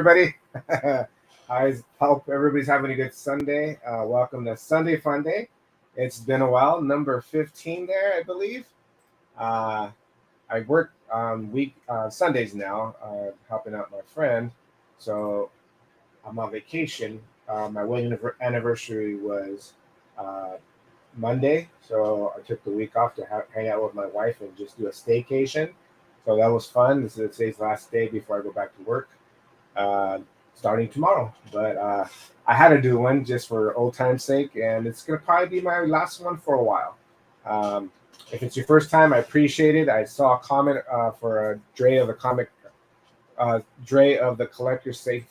everybody. I hope everybody's having a good Sunday. Welcome to Sunday Funday. It's been a while, number 15 there, I believe. Uh, I work on week Sundays now, helping out my friend. So I'm on vacation. My wedding anniversary was uh, Monday, so I took the week off to hang out with my wife and just do a staycation. So that was fun. This is today's last day before I go back to work, uh, starting tomorrow. But I had to do one just for old time's sake, and it's gonna probably be my last one for a while. Um, if it's your first time, I appreciate it. I saw a comment for Dre of the Collector Safe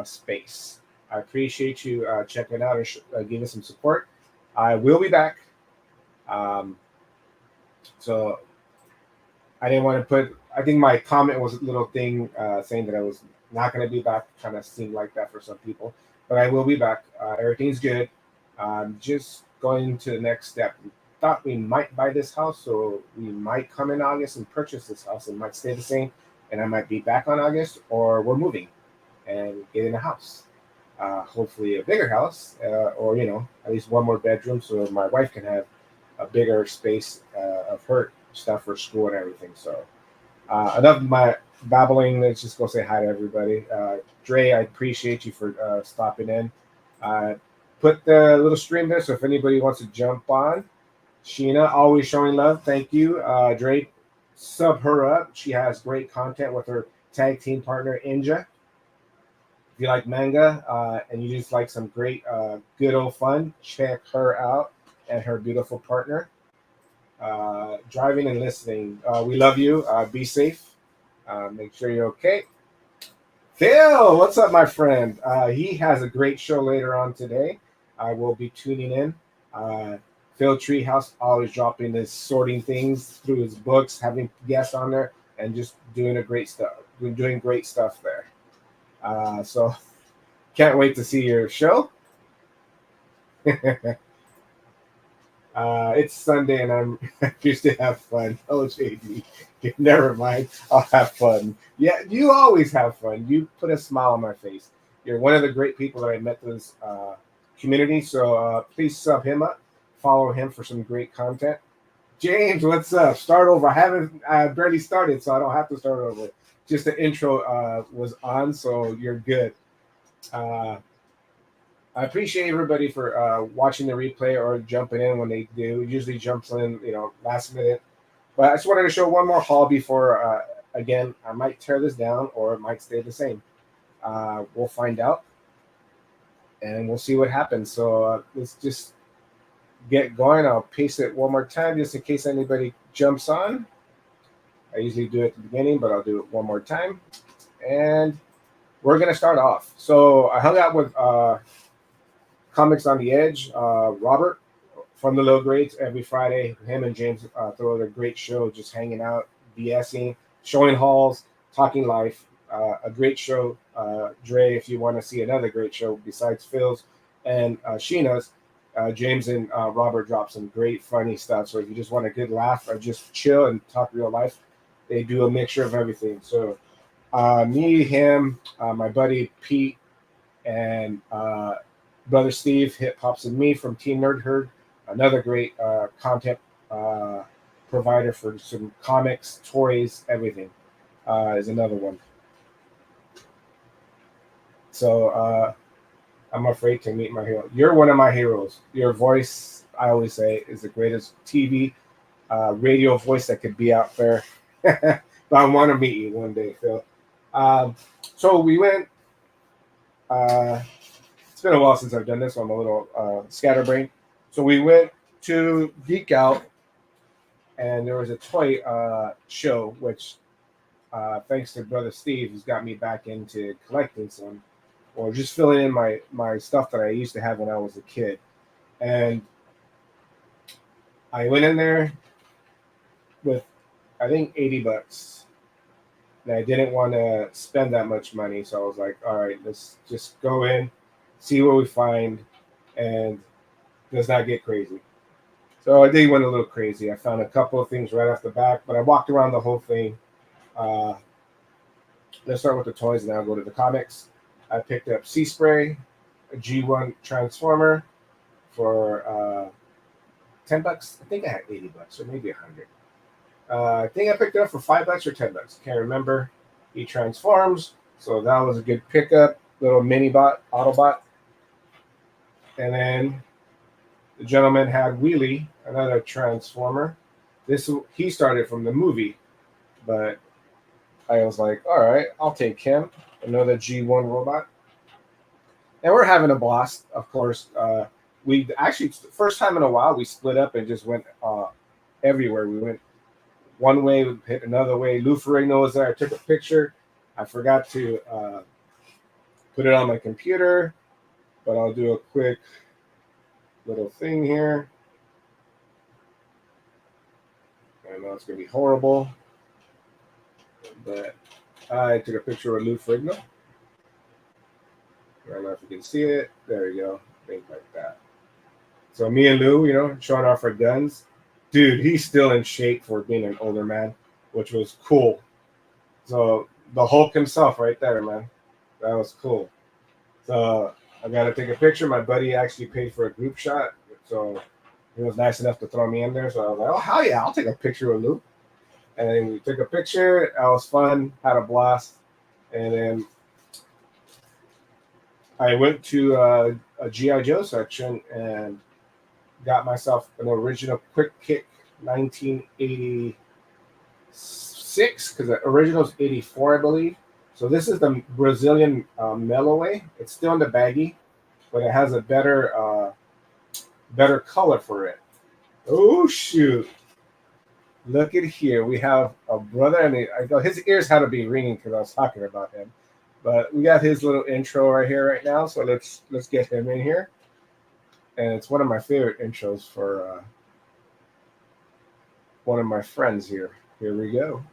Space. I appreciate you checking it out and giving some support. I will be back. Um, so I didn't want to put. I think my comment was a little thing saying that I was not going to be back. Kind of seemed like that for some people, but I will be back. Everything's good. Just going to the next step. We thought we might buy this house, so we might come in August and purchase this house. It might stay the same, and I might be back on August, or we're moving and getting a house. Hopefully, a bigger house, or at least one more bedroom, so my wife can have a bigger space of her stuff for school and everything. So enough of my babbling. Let's just go say hi to everybody. Dre, I appreciate you for stopping in. Uh, put the little stream there, so if anybody wants to jump on. Sheena, always showing love. Thank you. Dre, sub her up. She has great content with her tag team partner, Inja. If you like manga and you just like some great, good old fun, check her out and her beautiful partner. Driving and listening. We love you. Be safe. Make sure you're okay. Phil, what's up, my friend? He has a great show later on today. I will be tuning in. Phil Treehouse always dropping his sorting things through his books, having guests on there, and just doing doing great stuff there. So can't wait to see your show. It's Sunday and I'm used to have fun. Oh, JD, never mind. I'll have fun. Yeah, you always have fun. You put a smile on my face. You're one of the great people that I met in this community. So please sub him up. Follow him for some great content. James, what's up? Start over. I barely started, so I don't have to start over. Just the intro was on, so you're good. I appreciate everybody for watching the replay or jumping in when they do. It usually jumps in, last minute. But I just wanted to show one more haul before, again, I might tear this down or it might stay the same. We'll find out, and we'll see what happens. So let's just get going. I'll paste it one more time just in case anybody jumps on. I usually do it at the beginning, but I'll do it one more time. And we're going to start off. So I hung out with Comics on the Edge, Robert from the Low Grades every Friday. Him and James throw out a great show, just hanging out, BSing, showing hauls, talking life. A great show. Dre, if you want to see another great show besides Phil's and Sheena's, James and Robert drop some great funny stuff. So if you just want a good laugh or just chill and talk real life, they do a mixture of everything. So me, him, my buddy Pete, and brother Steve, Hiphopsnme from Team Nerd Herd, another great content provider for some comics, toys, everything, is another one. So I'm afraid to meet my hero. You're one of my heroes. Your voice, I always say, is the greatest TV, radio voice that could be out there. But I want to meet you one day, Phil. So we went. It's been a while since I've done this, so I'm a little scatterbrained. So we went to Geek Out, and there was a toy show, which thanks to brother Steve, who's got me back into collecting some, or just filling in my stuff that I used to have when I was a kid. And I went in there with, I think, $80. And I didn't want to spend that much money, so I was like, all right, let's just go in, see what we find, and let's not get crazy. So I did went a little crazy. I found a couple of things right off the back, but I walked around the whole thing. Let's start with the toys, and then I'll go to the comics. I picked up Sea Spray, a G1 Transformer for $10. I think I had $80 or maybe 100. I think I picked it up for $5 or $10. Can't remember. He transforms, so that was a good pickup. Little mini bot, Autobot, and then the gentleman had Wheelie, another transformer. He started from the movie, but I was like, all right, I'll take him. Another G1 robot, and we're having a blast. Of course, we actually first time in a while we split up and just went everywhere. We went one way, we hit another way. Lou Ferrigno was there. I took a picture. I forgot to put it on my computer, but I'll do a quick little thing here. I know it's going to be horrible, but I took a picture of Lou Ferrigno. I don't know if you can see it. There you go. Things like that. So me and Lou, showing off our guns. Dude, he's still in shape for being an older man, which was cool. So the Hulk himself right there, man. That was cool. So I got to take a picture. My buddy actually paid for a group shot. So he was nice enough to throw me in there. So I was like, oh, hell yeah, I'll take a picture with Lou. And then we took a picture. That was fun. Had a blast. And then I went to a G.I. Joe section and got myself an original Quick Kick 1986, because the original is 84, I believe. So this is the Brazilian Melloway. It's still in the baggie, but it has a better color for it. Oh, shoot. Look at here. We have a brother, and I know his ears had to be ringing because I was talking about him. But we got his little intro right here right now, so let's get him in here. And it's one of my favorite intros for one of my friends here. Here we go.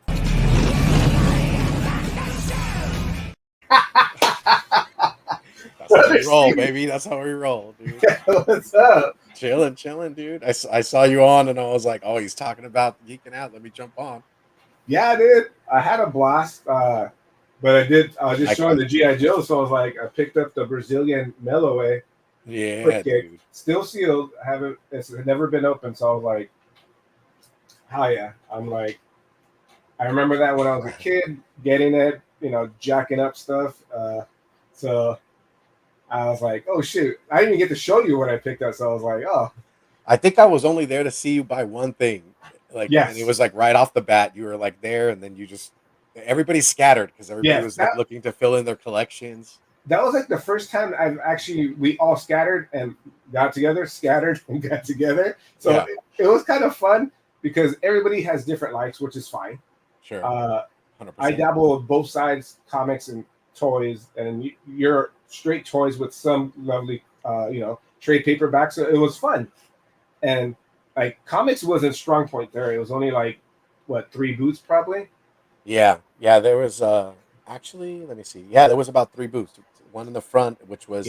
That's how we roll, baby. That's how we roll, dude. What's up? Chilling, dude. I saw you on, and I was like, oh, he's talking about geeking out. Let me jump on. Yeah, dude. I had a blast. But I was just showing the G.I. Joe, so I was like, I picked up the Brazilian Melloway. Yeah, dude. Still sealed. It's never been open, so I was like, hell yeah. I'm like, I remember that when I was a kid, getting it, jacking up stuff. So I was like, oh shoot. I didn't even get to show you what I picked up, so I was like, oh. I think I was only there to see you buy one thing. Yes. And it was like right off the bat, you were like there, and then you just everybody's scattered because everybody was like looking to fill in their collections. That was like the first time we all scattered and got together, scattered and got together. So yeah. It was kind of fun because everybody has different likes, which is fine. Sure. 100%. I dabble with both sides, comics and toys, and you're straight toys with some lovely, trade paperbacks. So it was fun. And like comics wasn't strong point there. It was only like, 3 booths probably? Yeah. There was actually, let me see. Yeah, there was about 3 booths. One in the front, which was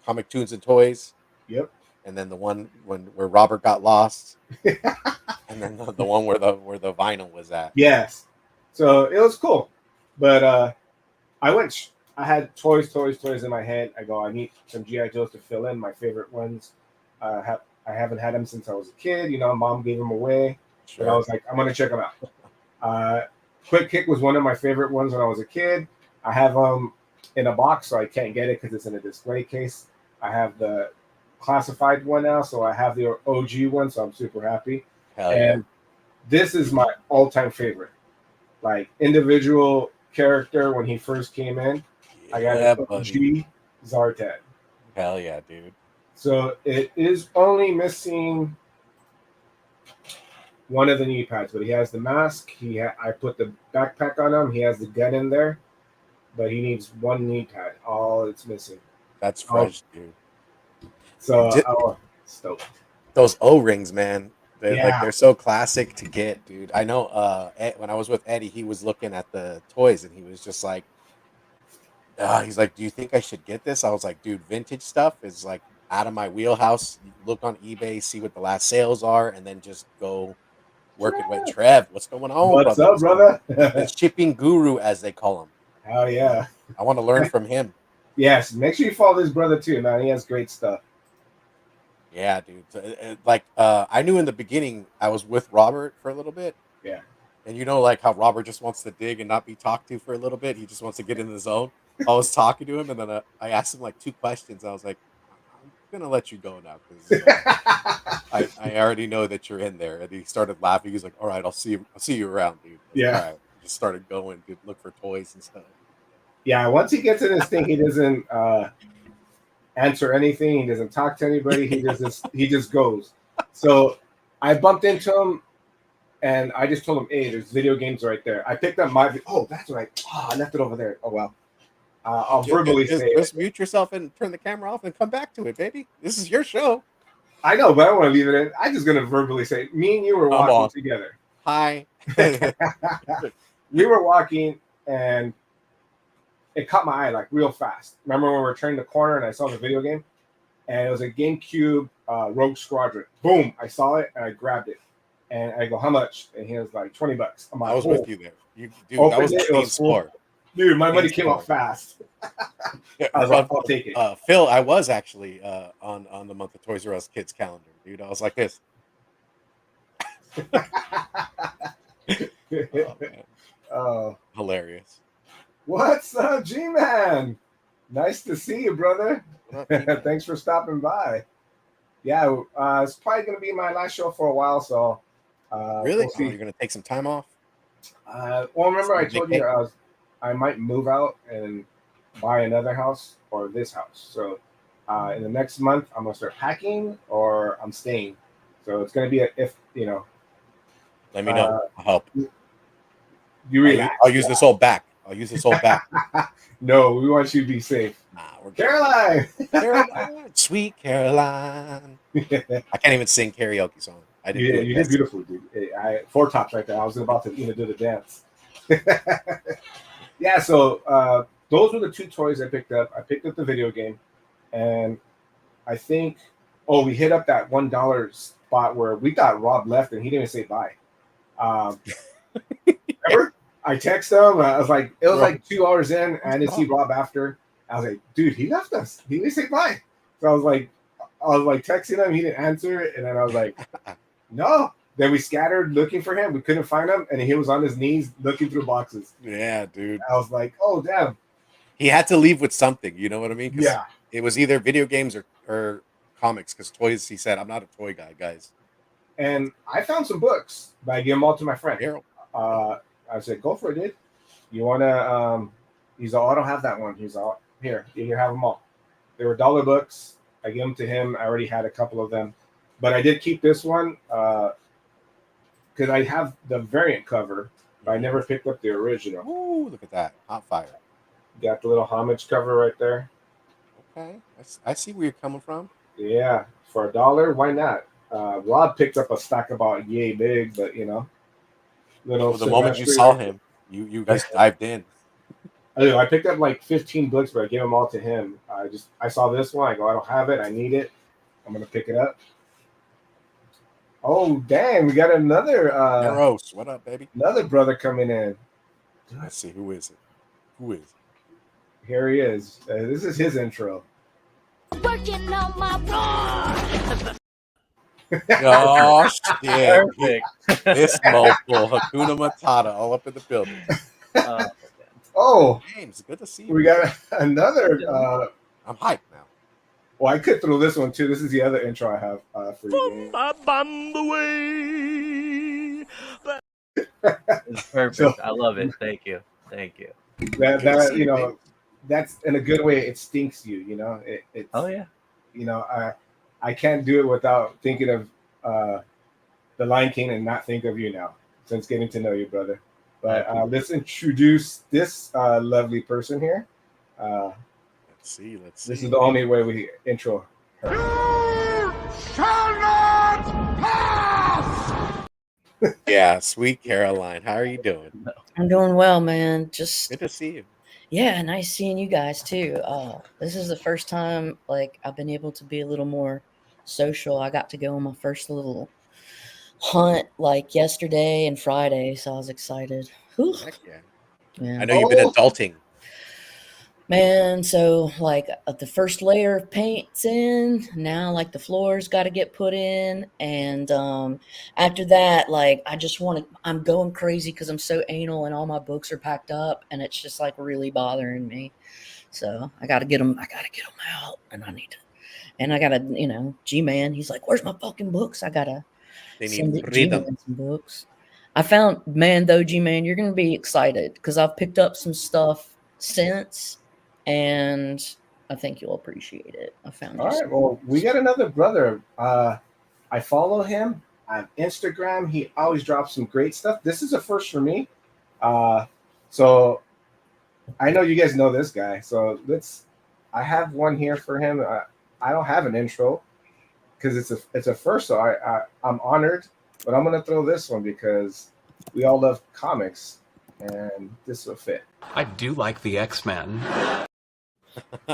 Comic Tunes and Toys. Yep. And then the one where Robert got lost. And then the one where the vinyl was at. Yes. So it was cool. But I had toys in my head. I go, I need some G.I. Joes to fill in my favorite ones. I haven't had them since I was a kid. Mom gave them away. Sure. But I was like, I'm going to check them out. Quick Kick was one of my favorite ones when I was a kid. I have them in a box, so I can't get it because it's in a display case. I have the classified one now, so I have the OG one, so I'm super happy. Hell and this is my all-time favorite. Like, individual character when he first came in, I got an OG Zartan. Hell yeah, dude. So it is only missing one of the knee pads, but he has the mask. I put the backpack on him. He has the gun in there, but he needs one knee pad. All it's missing. That's fresh, dude. So stoked. Those O-rings, man. They're so classic to get, dude. I know. When I was with Eddie, he was looking at the toys, and he was just like, he's like, "Do you think I should get this?" I was like, "Dude, vintage stuff is like out of my wheelhouse. Look on eBay, see what the last sales are, and then just go." Working with Trev. What's going on, What's up, brother? The shipping guru, as they call him. Hell yeah. I want to learn from him. Yes, make sure you follow this brother too, man. He has great stuff. Yeah, dude. So, like, I knew in the beginning I was with Robert for a little bit. Yeah. And you know, like how Robert just wants to dig and not be talked to for a little bit. He just wants to get in the zone. I was talking to him, and then I asked him like 2 questions. I was like, I'm gonna let you go now because I already know that you're in there. And he started laughing. He's like, all right, I'll see you around, dude. I was like, Yeah. all right. Just started going to look for toys and stuff. Yeah. Once he gets in his thing, he doesn't answer anything. He doesn't talk to anybody. He just goes. So I bumped into him and I just told him, hey, there's video games right there. I picked up my that's right. Oh, I left it over there. Oh well. I'll verbally say just mute yourself and turn the camera off and come back to it, baby. This is your show. I know, but I don't want to leave it in. I'm just gonna verbally say, me and you were walking together. Hi. We were walking and it caught my eye like real fast. Remember when we were turning the corner and I saw the video game? And it was a GameCube Rogue Squadron. Boom! I saw it and I grabbed it. And I go, how much? And he was like, $20. I'm like, I was with you there. Dude, that was it was score. Dude, my money came out fast. I was like, I'll take it. Phil, I was actually on the month of Toys R Us kids calendar, dude. I was like this. Oh, man. Hilarious. What's up, G-Man? Nice to see you, brother. Thanks for stopping by. Yeah, it's probably going to be my last show for a while, so really? We'll you're going to take some time off? Well, remember I told you I might move out and buy another house or this house. So in the next month, I'm going to start packing or I'm staying. So it's going to be if, you know. Let me know. I'll help. You relax. I'll use this old back. No, we want you to be safe. Nah, we're Caroline. Sweet Caroline. I can't even sing karaoke song. I did. You did beautiful, dude. Four tops right there. I was about to do the dance. Yeah. So those were the two toys I picked up. I picked up the video game, and I think we hit up that $1 spot where we thought Rob left and he didn't even say bye. Remember? I texted him. I was like, it was like 2 hours in, and I didn't see Rob after. I was like, dude, he left us. He didn't say bye. So I was like texting him. He didn't answer it, and then I was like, no. Then we scattered looking for him. We couldn't find him, and he was on his knees looking through boxes. Yeah, dude. I was like, oh damn. He had to leave with something. You know what I mean? Yeah. It was either video games or comics. Because toys, he said, I'm not a toy guy, guys. And I found some books, but I gave them all to my friend. I said, go for it, dude. You want to, he's all, I don't have that one. He's all, here, you have them all. They were $1 books. I gave them to him. I already had a couple of them. But I did keep this one because I have the variant cover, but I never picked up the original. Ooh, look at that. Hot fire. Got the little homage cover right there. Okay. I see where you're coming from. Yeah. For $1, why not? Rob picked up a stack about yay big, but, you know. The moment you saw him, you guys dived in. I picked up like 15 books, but I gave them all to him. I saw this one. I go, I don't have it. I need it. I'm gonna pick it up. Oh dang, we got another. Gross. What up, baby? Another brother coming in. Let's see, who is it? Here he is. This is his intro. Working on my Oh shit! Perfect. This mobile Hakuna Matata all up in the building. James, good to see you. We got another. I'm hyped now. Well, I could throw this one too. This is the other intro I have for you. It's perfect. I love it. Thank you. That you know, that's in a good way. It stinks you. You know. It's, oh yeah. You know, I can't do it without thinking of the Lion King and not think of you now. Since getting to know you, brother. But let's introduce this lovely person here. Let's see. This is the only way we intro her. You shall not pass! Yeah, sweet Caroline. How are you doing? I'm doing well, man. Just good to see you. Yeah, nice seeing you guys too. This is the first time like I've been able to be a little more social. I got to go on my first little hunt like yesterday and Friday, so I was excited. Heck yeah. I know you've been adulting. Man, so like the first layer of paint's in. Now like the floor's got to get put in, and after that, like I just want to. I'm going crazy because I'm so anal, and all my books are packed up, and it's just like really bothering me. So I got to get them. I got to get them out, and I need to. And I gotta, G-Man. He's like, "Where's my fucking books?" I gotta They need send to read G-Man them. some books. I found, man, though, G-Man, you're gonna be excited because I've picked up some stuff since, and I think you'll appreciate it. I found All you. right. Well, we got another brother. I follow him on Instagram. He always drops some great stuff. This is a first for me. So I know you guys know this guy. So I have one here for him. I don't have an intro because it's a first. So I'm honored, but I'm gonna throw this one because we all love comics, and this will fit. I do like the X-Men.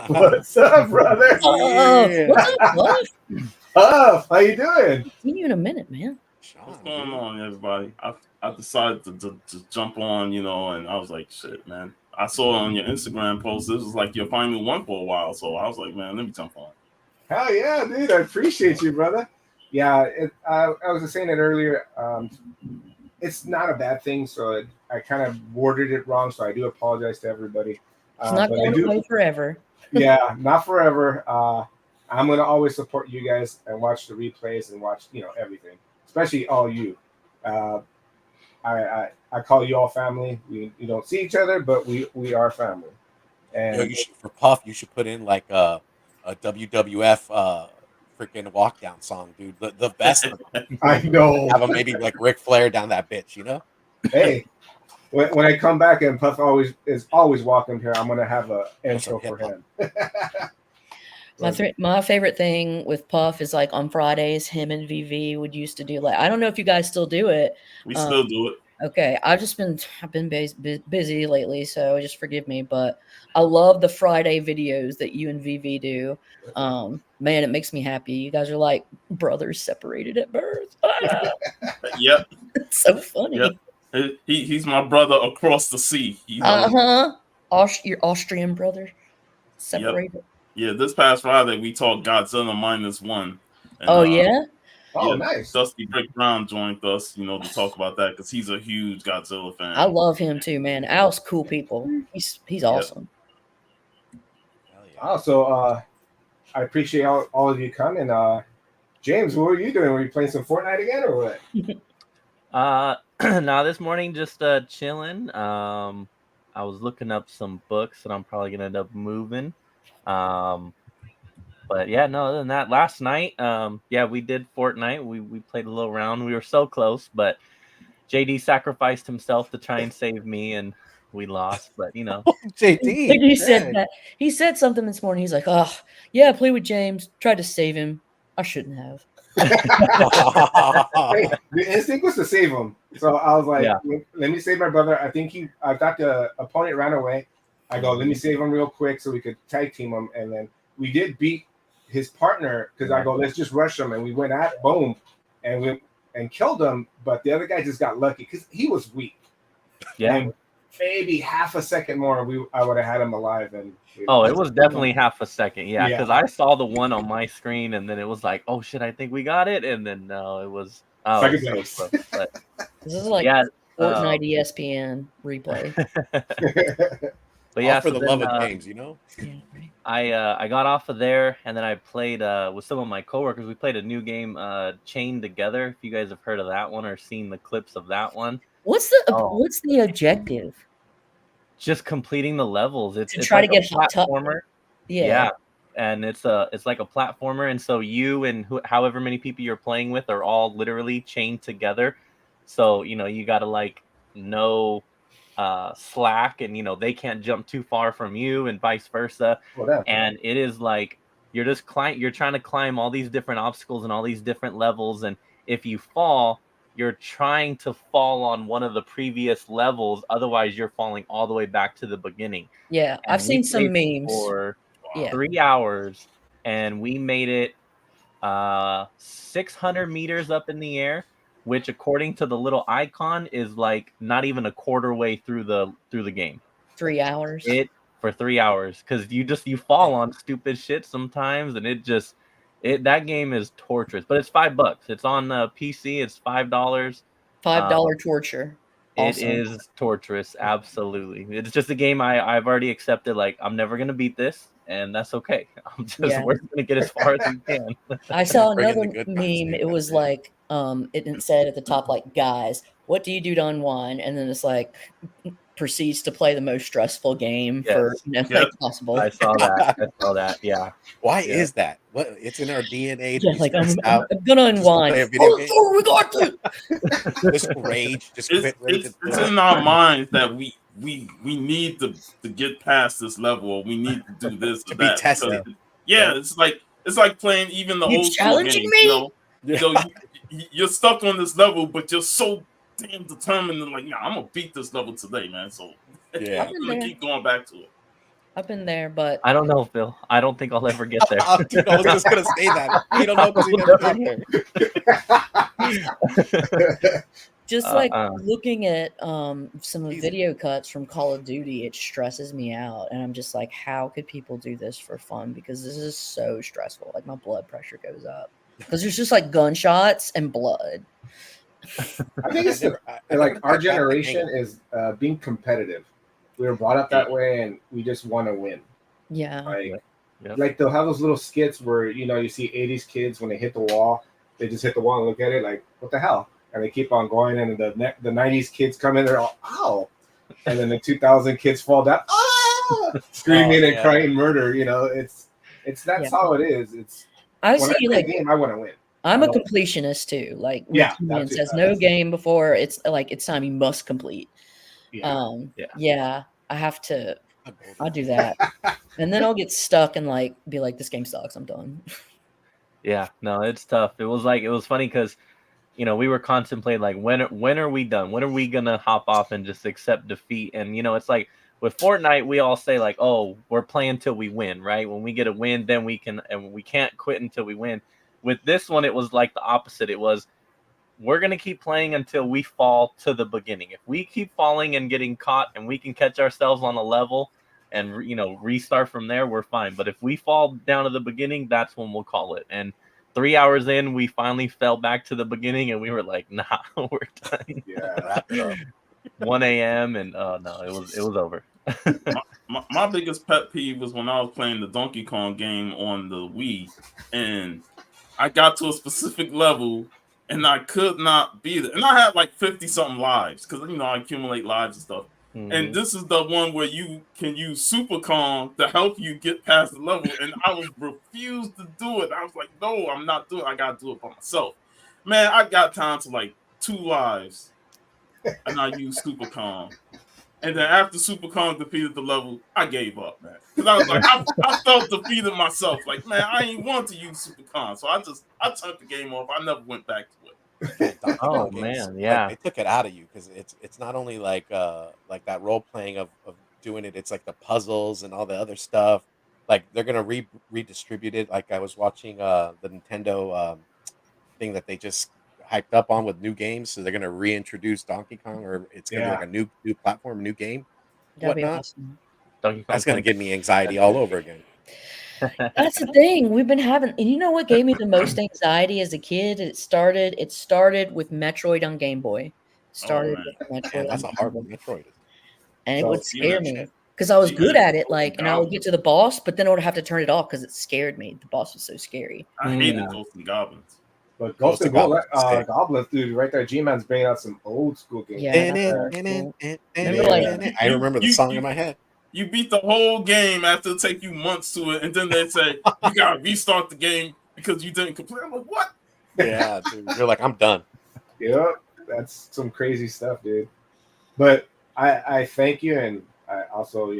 What's up, brother? Oh, what's up, Buff? Oh, how you doing? Seen you in a minute, man. What's going on, everybody? I decided to jump on, and I was like, shit, man. I saw on your Instagram post, this was like your final one for a while, so I was like, man, let me jump on. Hell yeah, dude! I appreciate you, brother. Yeah, I was just saying it earlier. It's not a bad thing, so I kind of worded it wrong, so I do apologize to everybody. It's not going to play forever. Yeah, not forever. I'm gonna always support you guys and watch the replays and watch everything, especially all you. I call you all family. We don't see each other, but we are family. And for Puff, you should put in like a WWF freaking walk-down song, dude. The best. I know. Have him maybe like Ric Flair down that bitch, Hey, when I come back and Puff is always welcome here, I'm gonna have an intro for him. My favorite thing with Puff is like on Fridays, him and VV would used to do like, I don't know if you guys still do it. We still do it. Okay, I've been busy lately, so just forgive me. But I love the Friday videos that you and VV do. Man, it makes me happy. You guys are like brothers separated at birth. Yep, it's so funny. Yep. He's my brother across the sea. Your Austrian brother separated. Yep. Yeah, this past Friday we talked Godzilla -1. And, yeah. Oh, nice. Dusty Brick Brown joined us, to talk about that because he's a huge Godzilla fan. I love him too, man. Al's cool people. He's awesome. Also, I appreciate all of you coming. James, what were you doing? Were you playing some Fortnite again or what? No, this morning just chilling. I was looking up some books that I'm probably gonna end up moving. But yeah, no, other than that, last night, we did Fortnite. We played a little round. We were so close, but JD sacrificed himself to try and save me, and we lost. But JD said that. He said something this morning. He's like, "Oh, yeah, I played with James. Tried to save him. I shouldn't have." Hey, the instinct was to save him, so I was like, "Let me save my brother." I thought the opponent ran away. I go, "Let me save him real quick so we could tag team him," and then we did beat his partner because I go, "Let's just rush him," and we went at boom, and killed him. But the other guy just got lucky because he was weak. Yeah, and maybe half a second more, I would have had him alive. And it was definitely half a second. Yeah, because I saw the one on my screen, and then it was like, "Oh shit, I think we got it," and then no, it was second place. But this is like Fortnite ESPN replay. But yeah, for the love of games, I got off of there, and then I played with some of my coworkers. We played a new game, Chained Together. If you guys have heard of that one or seen the clips of that one, what's the objective? Just completing the levels. It's try like to get a platformer. Yeah, and it's like a platformer, and so you and however many people you're playing with are all literally chained together. So you got to know slack, and they can't jump too far from you and vice versa. And it is like you're trying to climb all these different obstacles and all these different levels, and if you fall, you're trying to fall on one of the previous levels, otherwise you're falling all the way back to the beginning. And I've seen some memes for 3 hours, and we made it 600 meters up in the air, which according to the little icon is like not even a quarter way through the game. 3 hours. It for 3 hours because you fall on stupid shit sometimes, and that game is torturous. But it's $5. It's on PC. It's $5. $5 torture. Awesome. It is torturous, absolutely. It's just a game I've already accepted. Like, I'm never gonna beat this, and that's okay. We're gonna get as far as we can. I saw another meme. It was like, it said at the top, like, guys, what do you do to unwind? And then it's like, proceeds to play the most stressful game for possible. I saw that. Yeah. Why is that? What? It's in our DNA. Yeah, like I'm gonna unwind. Oh, we got to. Just rage. Just quit rage. It's in our minds that we need to get past this level, or we need to do this to be tested. It's like playing even the old school games. You're stuck on this level, but you're so damn determined and like, I'm gonna beat this level today, man. So I'm gonna keep going back to it. I've been there, but I don't know, Phil. I don't think I'll ever get there. Dude, I was just gonna say that. You don't know because you never got there. Just like looking at some video cuts from Call of Duty, it stresses me out, and I'm just like, how could people do this for fun? Because this is so stressful. Like my blood pressure goes up because there's just like gunshots and blood. I think it's like our generation is being competitive. We were brought up that way, and we just want to win. Yeah. Like they'll have those little skits where you see 80s kids when they hit the wall, they just hit the wall and look at it like, what the hell? And they keep on going, and the 90s kids come in, they're all, ow, and then the 2000 kids fall down, screaming and crying murder. That's how it is. It's I when see I play like a game, I want to win. I'm a completionist too. Like when it says no game before it's like it's time you must complete. I have to. I do that, and then I'll get stuck and like be like, this game sucks. I'm done. Yeah, no, it's tough. It was funny because we were contemplating like when are we done? When are we gonna hop off and just accept defeat? And it's like with Fortnite, we all say like, oh, we're playing till we win, right? When we get a win, then we can, and we can't quit until we win. With this one, it was like the opposite. It was, we're going to keep playing until we fall to the beginning. If we keep falling and getting caught and we can catch ourselves on a level and, restart from there, we're fine. But if we fall down to the beginning, that's when we'll call it. And 3 hours in, we finally fell back to the beginning and we were like, nah, we're done. Yeah. 1 a.m. and no, it was over. my biggest pet peeve was when I was playing the Donkey Kong game on the Wii, and I got to a specific level and I could not beat it. And I had like 50 something lives because I accumulate lives and stuff. Mm-hmm. And this is the one where you can use Super Kong to help you get past the level. And I was refused to do it. I was like, no, I'm not doing it. I gotta do it by myself. Man, I got down to like 2 lives and I used Super Kong. And then after Super Kong defeated the level, I gave up, man. Because I was like, I felt defeated myself. Like, man, I ain't want to use Super Kong. So I turned the game off. I never went back to it. Oh, man, yeah. Like, they took it out of you because it's not only like that role playing of doing it. It's like the puzzles and all the other stuff. Like they're gonna redistribute it. Like I was watching the Nintendo thing that they just hyped up on with new games, so they're gonna reintroduce Donkey Kong, or it's gonna be like a new platform, a new game. That'd be awesome. That's gonna give me anxiety all over again. That's the thing we've been having, and you know what gave me the most anxiety as a kid? It started with Metroid on Game Boy. With Metroid. Man, that's a hard one, Metroid. And it would scare me because I was good at it, like, and I would get to the boss, but then I would have to turn it off because it scared me. The boss was so scary. I hated Ghosts and Goblins. But Ghost and Goblins, dude, right there. G-Man's bringing out some old school games. Yeah, I remember the song in my head. You beat the whole game after it take you months to it, and then they say you gotta restart the game because you didn't complete. I'm like, what? Yeah, dude, you're like, I'm done. Yeah, that's some crazy stuff, dude. But I thank you, and I also,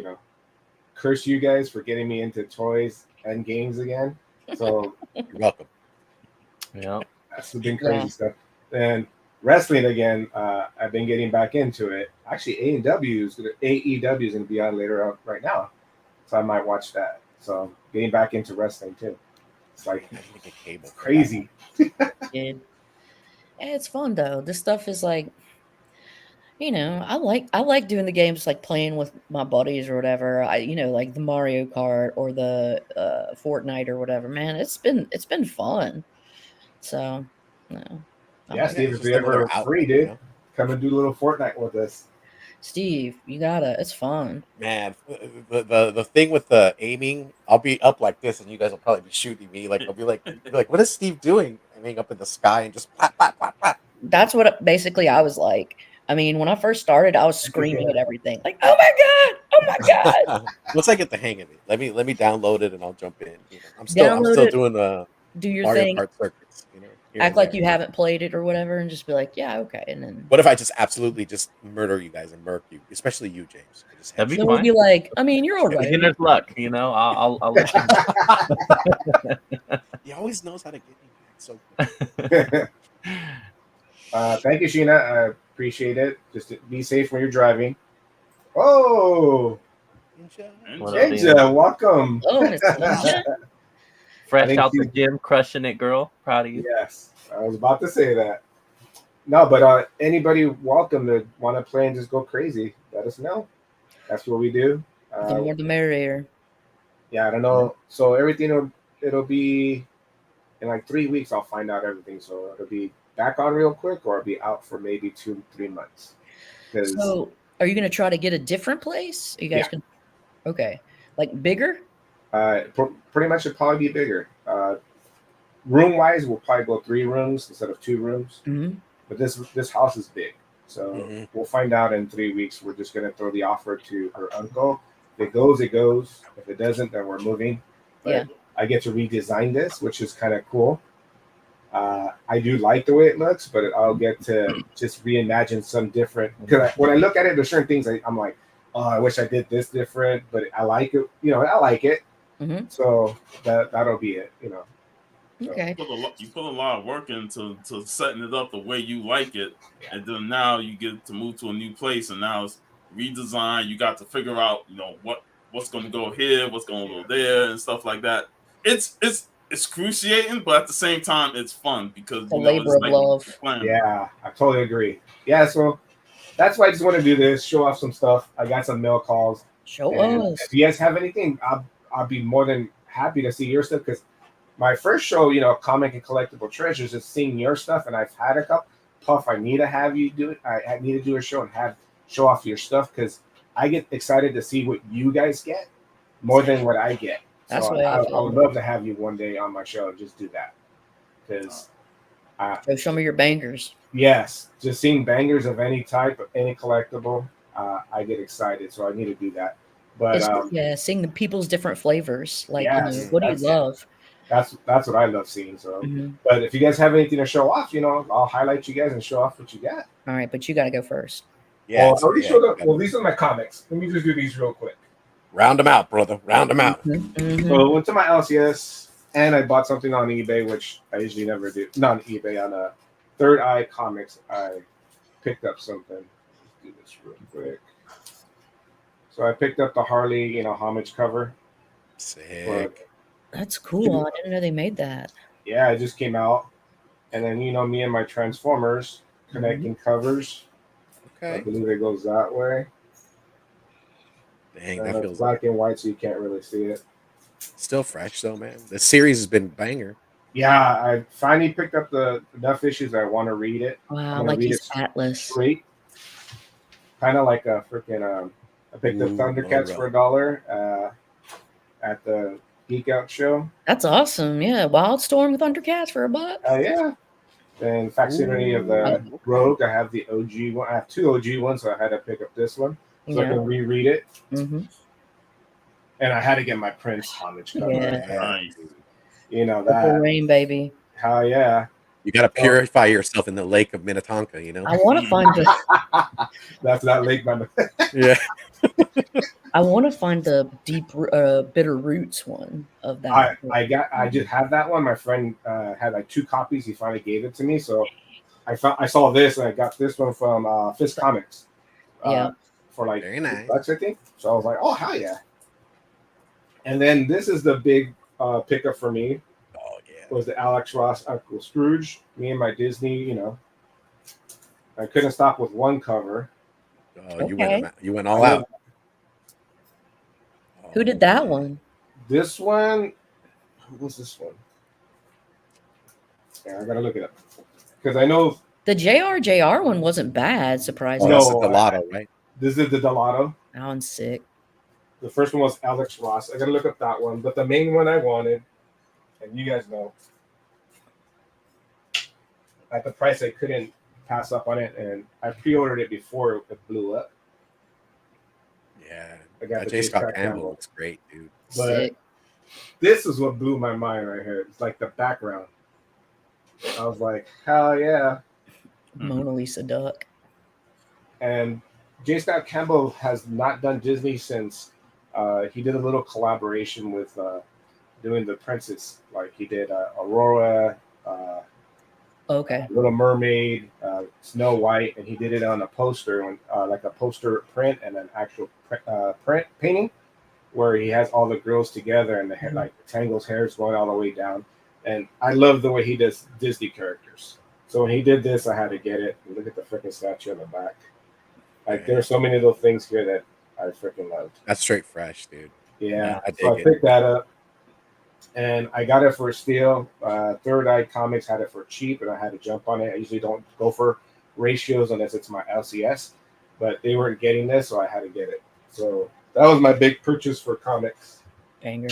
curse you guys for getting me into toys and games again. So you're welcome. Yeah, that's been crazy stuff. And wrestling again, I've been getting back into it. Actually, AEW is gonna be on later on right now, so I might watch that. So getting back into wrestling too. It's like crazy. It's fun though. This stuff is like, You know, I like doing the games like playing with my buddies or whatever. Like the Mario Kart or the Fortnite or whatever. Man, it's been fun. So, no, I Yeah, like Steve, it. if Just you're another ever free, outlet, dude, come and do a little Fortnite with us. Steve, you gotta. It's fun. Man, the thing with the aiming, I'll be up like this, and you guys will probably be shooting me. Like I'll be like, what is Steve doing? Aiming up in the sky and just plat plat plat plat. That's what basically I was like. I mean, when I first started, I was screaming at everything, like, "Oh my god! Oh my god!" Once I get the hang of it, let me download it and I'll jump in. I'm Download still it, doing do your Mario thing, Kart circuits, here act and like there. you haven't played it or whatever, and just be like, "Yeah, okay." And then What if I just absolutely just murder you guys and murk you, especially you, James? I just That'd be then we'll fine. be like, "I mean, you're all right." Beginner's luck, you know. I'll let you know. He always knows how to get me back so quick. Thank you, Sheena. I appreciate it. Just be safe when you're driving. Oh, What up, Ninja, Ian? welcome. Oh, Miss Ninja. I Fresh think out the she's- gym, crushing it, girl. Proud of you. Yes, I was about to say that. No, but anybody welcome to want to play and just go crazy. Let us know. That's what we do. The more the merrier. Yeah, I don't know. So everything it'll be in like 3 weeks. I'll find out everything. So it'll be back on real quick, or it'll be out for maybe 2-3 months. Because So, are you gonna try to get a different place? Are you guys Yeah. can? Okay, like bigger. pretty much it'll probably be bigger. Room wise, we'll probably go 3 rooms instead of 2 rooms. Mm-hmm. But this house is big, so Mhm. we'll find out in 3 weeks. We're just gonna throw the offer to her uncle. If it goes, it goes. If it doesn't, then we're moving. But Yeah. I get to redesign this, which is kind of cool. I do like the way it looks, but I'll get to just reimagine some different. Because when I look at it, there's certain things I'm like, oh, I wish I did this different, but I like it. I like it. Mm-hmm. So that'll be it. Okay. You put a lot of work into setting it up the way you like it, and then now you get to move to a new place, and now it's redesigned. You got to figure out, what's going to go here, what's going to go there, and stuff like that. It's excruciating, but at the same time, it's fun because The labor of love. Yeah, I totally agree. Yeah, so that's why I just want to do this, show off some stuff. I got some mail calls. Show And us. if you guys have anything, I'll be more than happy to see your stuff, because my first show, comic and collectible treasures, is seeing your stuff, and I've had a couple. Puff, I need to have you do it. I need to do a show and show off your stuff, because I get excited to see what you guys get more than what I get. That's So what I I feel. would love to have you one day on my show and just do that, because Show some of your bangers. yes, just seeing bangers of any type, of any collectible, I get excited. So I need to do that. But Seeing the people's different flavors. Like, Yes, what do you that's it. love? that's what I love seeing. So, Mhm. but if you guys have anything to show off, I'll highlight you guys and show off what you got. All right, but you got to go first. Yeah, Well, I already showed up. yeah. Well, these are my comics. Let me just do these real quick. Round them out, brother. Round them out. Mhm. So I went to my LCS and I bought something on eBay, which I usually never do. Not on eBay, on Third Eye Comics. I picked up something. Let's do this real quick. So I picked up the Harley, homage cover. Sick. That's cool. I didn't know they made that. Yeah, it just came out. And then, me and my Transformers connecting covers. I Okay. believe it goes that way. Dang, that feels black and white, so you can't really see it. still fresh though, man. The series has been banger. Yeah, I finally picked up enough issues that I want to read it. Wow, like his Atlas. Straight. Kind of like a freaking I picked up Thundercats for $1 at the Geek Out show. That's awesome. Yeah, Wildstorm with Thundercats for $1. Yeah. Then facsimile of the Rogue. I have the OG one. I have 2 OG ones, so I had to pick up this one so I can reread it. Mm-hmm. And I had to get my Prince homage cover. Yeah. Nice. Purple That. Rain, baby. Hell yeah. You got to purify yourself in the lake of Minnetonka, I want to find the. That's not Lake man. Yeah. I want to find the deep, bitter roots one of that. I just have that one. My friend had like 2 copies. He finally gave it to me. So I saw this and I got this one from Fist Comics. Yeah. For like Very nice. $8, I think. So I was like, oh hell yeah. And then this is the big pickup for me. Oh yeah. Was the Alex Ross Uncle Scrooge. Me and my Disney, I couldn't stop with one cover. Oh, Okay. you went all out. Who did that one? This one, who was this one? Yeah, I gotta look it up because I know The JR one wasn't bad, Oh, surprisingly. that's the No, Delato, right? this is the Delato. That one's sick. The first one was Alex Ross. I gotta look up that one, but the main one I wanted, and you guys know, at the price I couldn't pass up on it, and I pre-ordered it before it blew up. Yeah, I got the J. Scott Scott Campbell Campbell. looks great, dude. But Sick. this is what blew my mind right here. It's like the background. I was like, hell yeah. Mona Lisa Duck. And J. Scott Campbell has not done Disney since he did a little collaboration with doing the princess. Like he did Aurora, Okay. Little Mermaid, Snow White, and he did it on a poster, like a poster print and an actual print painting, where he has all the girls together and the hair, like Tangle's hair is going all the way down. And I love the way he does Disney characters. So when he did this, I had to get it. Look at the freaking statue on the back. Like there are so many little things here that I freaking loved. That's straight fresh, dude. Yeah, I so I dig it. picked that up, and I got it for a steal. Third Eye Comics had it for cheap, and I had to jump on it. I usually don't go for ratios unless it's my LCS, but they weren't getting this, so I had to get it. So that was my big purchase for comics. Banger.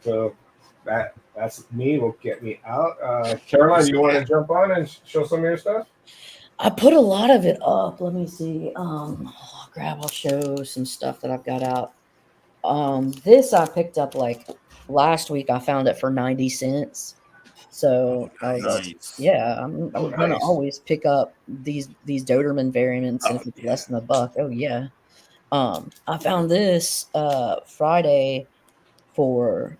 So that's me. Will get me out. Caroline, you want to jump on and show some of your stuff? I put a lot of it up. Let me see. I'll show some stuff that I've got out. This I picked up like last week. I found it for 90 cents. So I was like, yeah, I'm gonna always pick up these Doberman variants, and if it's less than $1. Oh yeah. I found this Friday for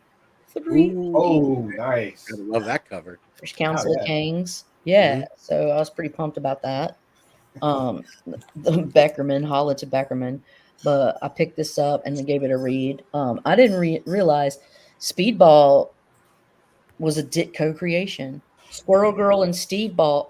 $3. Oh, nice. I love that cover. First Council of Kings. Yeah. So I was pretty pumped about that. The Beckerman, holla to Beckerman. But I picked this up and gave it a read. I didn't realize Speedball was a Ditko creation. Squirrel Girl and Squirrel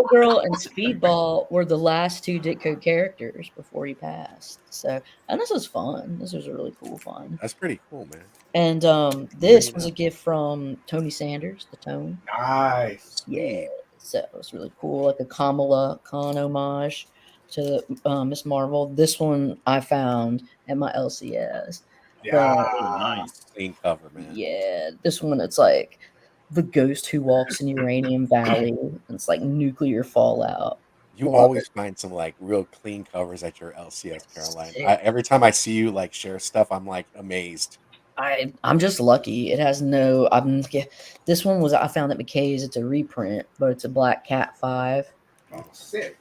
Girl and Speedball were the last two Ditko characters before he passed. So, and this was fun. This was a really cool fun. That's pretty cool, man. And this was a gift from Tony Sanders, the Tone. Nice. Yeah. So it was really cool, like a Kamala Khan homage to Miss Marvel. This one I found at my LCS. Yeah, nice. Clean cover, man. Yeah, this one it's like the ghost who walks in Uranium Valley. And it's like nuclear fallout. You always find some like real clean covers at your LCS, Caroline. Every time I see you like share stuff, I'm like amazed. I'm just lucky. It has no. This one was I found at McKay's. It's a reprint, but it's a Black Cat 5. Oh, sick.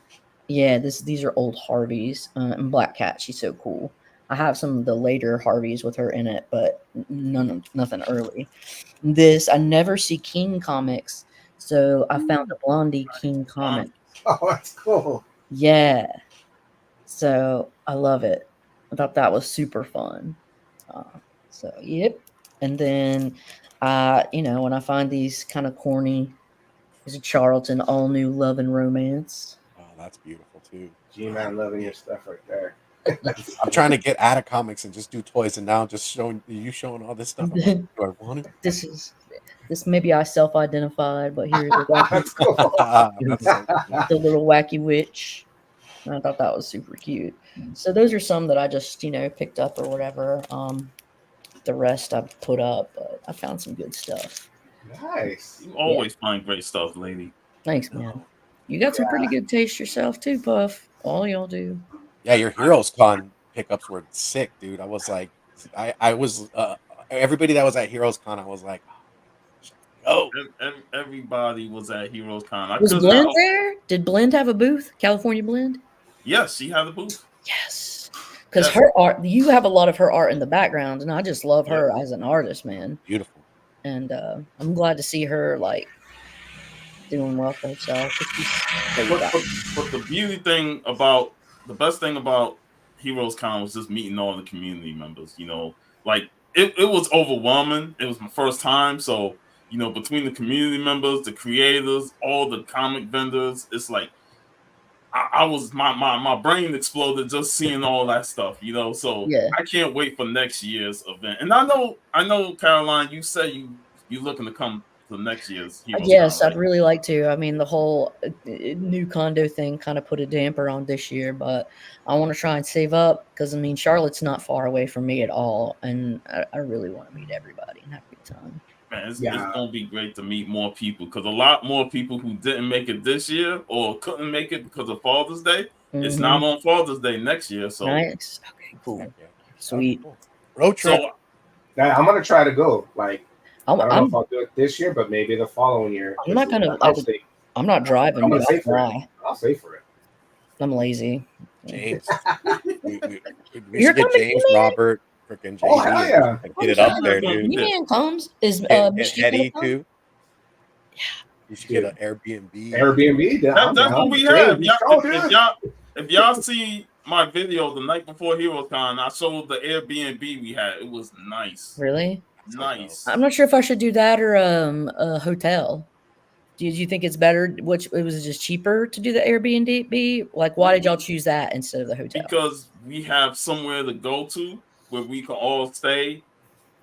Yeah, these are old Harveys. And Black Cat, she's so cool. I have some of the later Harveys with her in it, but nothing early. This I never see King comics, so I found a Blondie King comic. Oh, that's cool. Yeah, so I love it. I thought that was super fun. So yep, and then when I find these kind of corny, there's a Charlton all new Love and Romance. Oh, that's beautiful too. G-Man loving your stuff right there. I'm trying to get out of comics and just do toys, and now just showing all this stuff. I'm like, do I want it? This maybe I self-identified, but here's the That's cool. the little wacky witch. I thought that was super cute. So those are some that I just picked up or whatever. The rest I put up, but I found some good stuff. Nice. You always find great stuff, lady. Thanks, man. You got some pretty good taste yourself too, Puff. All y'all do. Yeah, your Heroes Con pickups were sick, dude. I was like, I was everybody that was at Heroes Con, I was like, oh. Everybody was at Heroes Con. Was Blend there? Did Blend have a booth? California Blend? Yes, she had a booth. Yes. Because her art, you have a lot of her art in the background, and I just love her as an artist, man. Beautiful. And I'm glad to see her like doing well for herself. But the best thing about Heroes Con was just meeting all the community members. Like it was overwhelming. It was my first time, so between the community members, the creators, all the comic vendors, it's like I was my brain exploded just seeing all that stuff, you know. So Yeah. I can't wait for next year's event. And I know, Caroline, you say you looking to come to next year's Heroes Yes, Con, I'd right? really like to. I mean, the whole new condo thing kind of put a damper on this year, but I want to try and save up because I mean, Charlotte's not far away from me at all, and I really want to meet everybody and have a good time. Man, it's Yeah. gonna be great to meet more people because a lot more people who didn't make it this year or couldn't make it because of Father's Day. It's not on Father's Day next year, so Nice. Okay, cool. Heck yeah. Sweet. Cool. Road trip. so Now, I'm gonna try to go. Like, I don't know I'm if I'll do it this year, but maybe the following year. I'm not gonna. I'll stay. I'm not driving. I'm But gonna save I'll for it. fly. I'll save for it. I'm lazy. James. we You're should get coming, James, man? Robert, freaking JD, Oh, hell yeah. and get it up there, Yeah. dude. Man comes. Is And Mischief Eddie gonna come? too. You should get an Airbnb. Airbnb. that's what we have. If y'all see my video the night before Heroes Con, I showed the Airbnb we had. It was nice. Really? Nice. I'm not sure if I should do that or a hotel. Did you think it's better? Which it was just cheaper to do the Airbnb? Like, why did y'all choose that instead of the hotel? Because we have somewhere to go to where we can all stay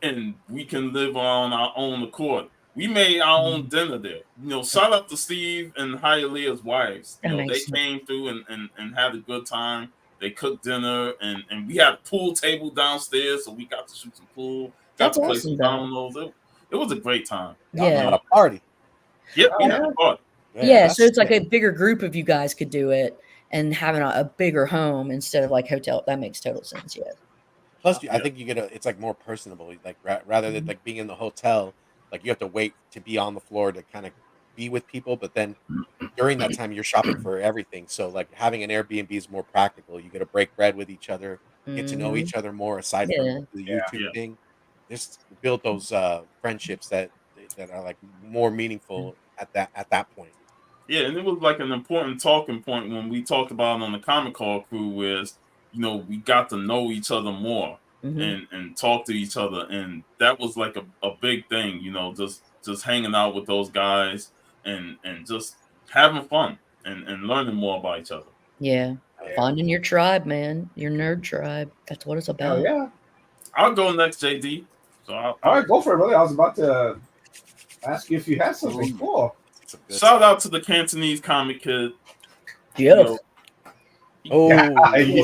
and we can live on our own accord. We made our own dinner there. You know, shout out to Steve and Hialeah's wives. You know, nice. they came through and had a good time. They cooked dinner and we had a pool table downstairs, so we got to shoot some pool. Got That's to play awesome, some though. dominoes. It was a great time. Y'all Yeah. had a party. Yep, we had a party. Yeah, so it's like a bigger group of you guys could do it and having a bigger home instead of like hotel. That makes total sense. Yeah. Plus, I think you get it's like more personable. Like rather than like being in the hotel, like you have to wait to be on the floor to kind of be with people. But then during that time, you're shopping for everything. So like having an Airbnb is more practical. You get to break bread with each other, get to know each other more. Aside from the YouTube thing, just build those friendships that are like more meaningful at that point. Yeah, and it was like an important talking point when we talked about it on the Comic Call crew is, you know, we got to know each other more and talk to each other. And that was like a big thing, you know, just hanging out with those guys and just having fun and learning more about each other. Yeah. Finding your tribe, man. Your nerd tribe. That's what it's about. Oh, yeah. I'll go next, JD. So all right, go for it, brother. I was about to ask you if you had something cool. Shout out to the Cantonese comic kid. Yeah. You know,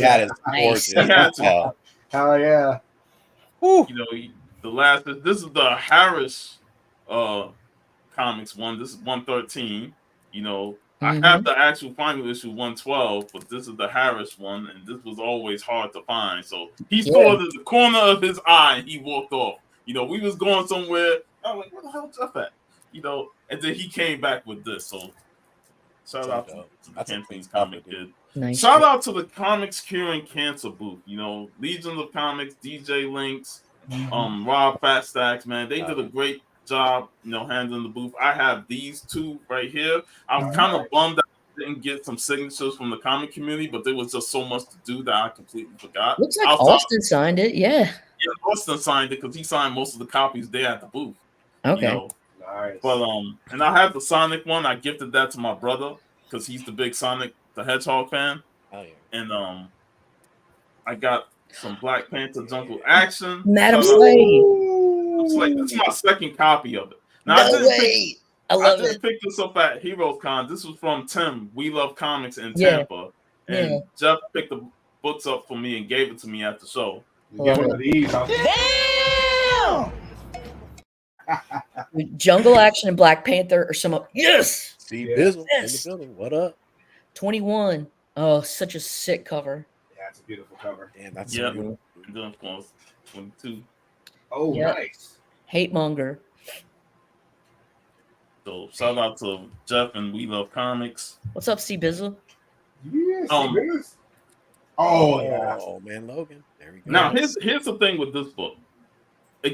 that is gorgeous. He had to. Hell yeah. You know, this is the Harris comics one. This is 113. You know, I have the actual final issue 112, but this is the Harris one, and this was always hard to find. So he saw it in the corner of his eye and he walked off. You know, we was going somewhere. I was like, where the hell is Jeff at? You know, and then he came back with this. So shout out to the Cantonese comic kid. Nice. Shout out to the Comics Curing Cancer booth. You know, Legion of Comics, DJ Links, Rob Fat Stacks, man. They did a great job, you know, handling the booth. I have these two right here. I was kind of bummed that I didn't get some signatures from the comic community, but there was just so much to do that I completely forgot. Looks like Austin signed it, yeah. Yeah, Austin signed it because he signed most of the copies there at the booth. Okay. You know? Nice. But and I have the Sonic one. I gifted that to my brother because he's the big Sonic the Hedgehog fan. Oh yeah. And I got some Black Panther Jungle Action. Madam Slade. This is my second copy of it. Now, I love didn't pick this up at Heroes Con. This was from Tim. We Love Comics in Tampa. And Jeff picked the books up for me and gave it to me at the show. Get one of these. Jungle Action and Black Panther or some. Yes. See Bizzle in the building. What up? 21. Oh, such a sick cover. Yeah, it's a beautiful cover. Damn, that's beautiful. And then of course 22. Oh, nice. Hate monger. So shout out to Jeff and We Love Comics. What's up, C Bizzle? Yes. Oh yeah. Oh man, Logan. There we go. Now here's the thing with this book.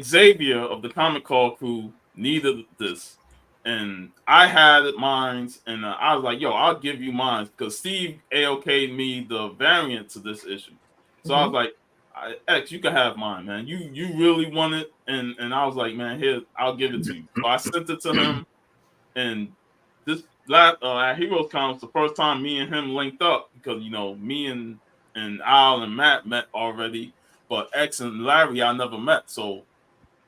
Xavier of the Comic Call crew needed this, and I had mine, and I was like, "Yo, I'll give you mine," because Steve AOK'd me the variant to this issue. So I was like, "X, you can have mine, man. You really want it," and I was like, "Man, here, I'll give it to you." So I sent it to him, and this at Heroes Con was the first time me and him linked up because me and Al and Matt met already, but X and Larry I never met. So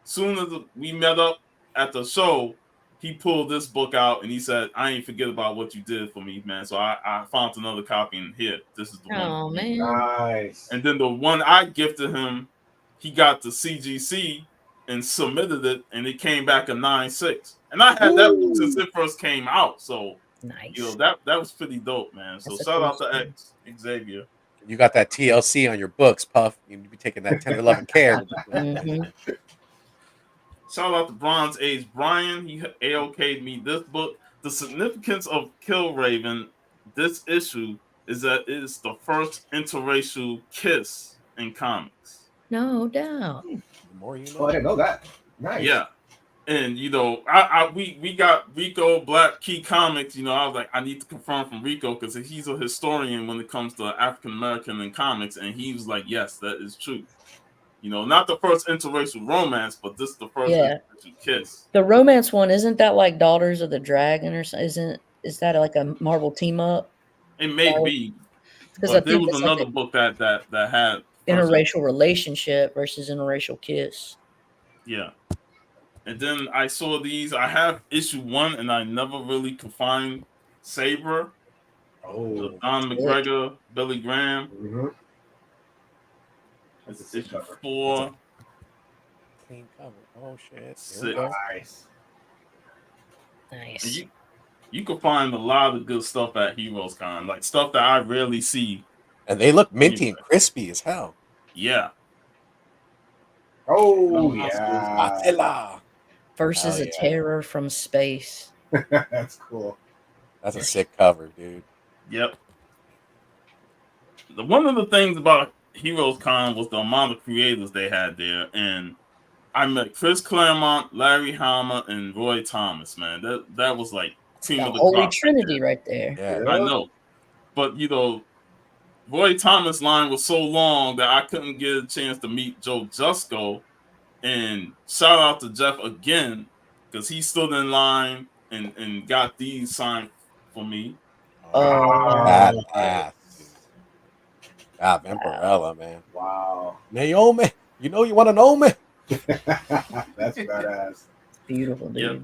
soon as we met up at the show, he pulled this book out and he said, "I ain't forget about what you did for me, man." So I found another copy and here, this is the one. Oh man, Nice. And then the one I gifted him, he got the CGC and submitted it, and it came back a 9.6. And I had that book since it first came out, so nice. that was pretty dope, man. So That's a shout cool out to story. X Xavier. You got that TLC on your books, Puff. You need to be taking that tender loving care. Mhm. Shout out to Bronze Age Brian. He AOK'd me this book. The significance of Kill Raven, this issue, is that it is the first interracial kiss in comics. No doubt. The more you Oh, know. I didn't know that. Nice. Yeah. And we got Rico Black Key Comics. I was like, I need to confirm from Rico because he's a historian when it comes to African American and comics, and he was like, yes, that is true. Not the first interracial romance, but this is the first interracial kiss. The romance one, isn't that like Daughters of the Dragon or something? Is that like a Marvel team up? It may be, because but there was another book that had interracial relationship versus interracial kiss. Yeah. And then I saw these. I have issue 1, and I never really could find Saber. Oh, Don McGregor, Billy Graham. Mm-hmm. This is issue 4. Clean cover. Oh shit. 6. Nice. Nice. You can find a lot of good stuff at Heroes Con, like stuff that I rarely see. And they look minty and crispy as hell. Yeah. Oh yeah. Attila versus a terror from space. That's cool. That's a sick cover, dude. Yep. One of the things about Heroes Con was the amount of creators they had there, and I met Chris Claremont, Larry Hama, and Roy Thomas. Man, that was like team The of the Holy crop Trinity right there. Yeah. I know, but Roy Thomas' line was so long that I couldn't get a chance to meet Joe Jusko. And shout out to Jeff again because he stood in line and got these signed for me. Badass. Ah, Vampirella, man. Wow. Naomi, you want to know me? That's badass. Beautiful, dude. Yep.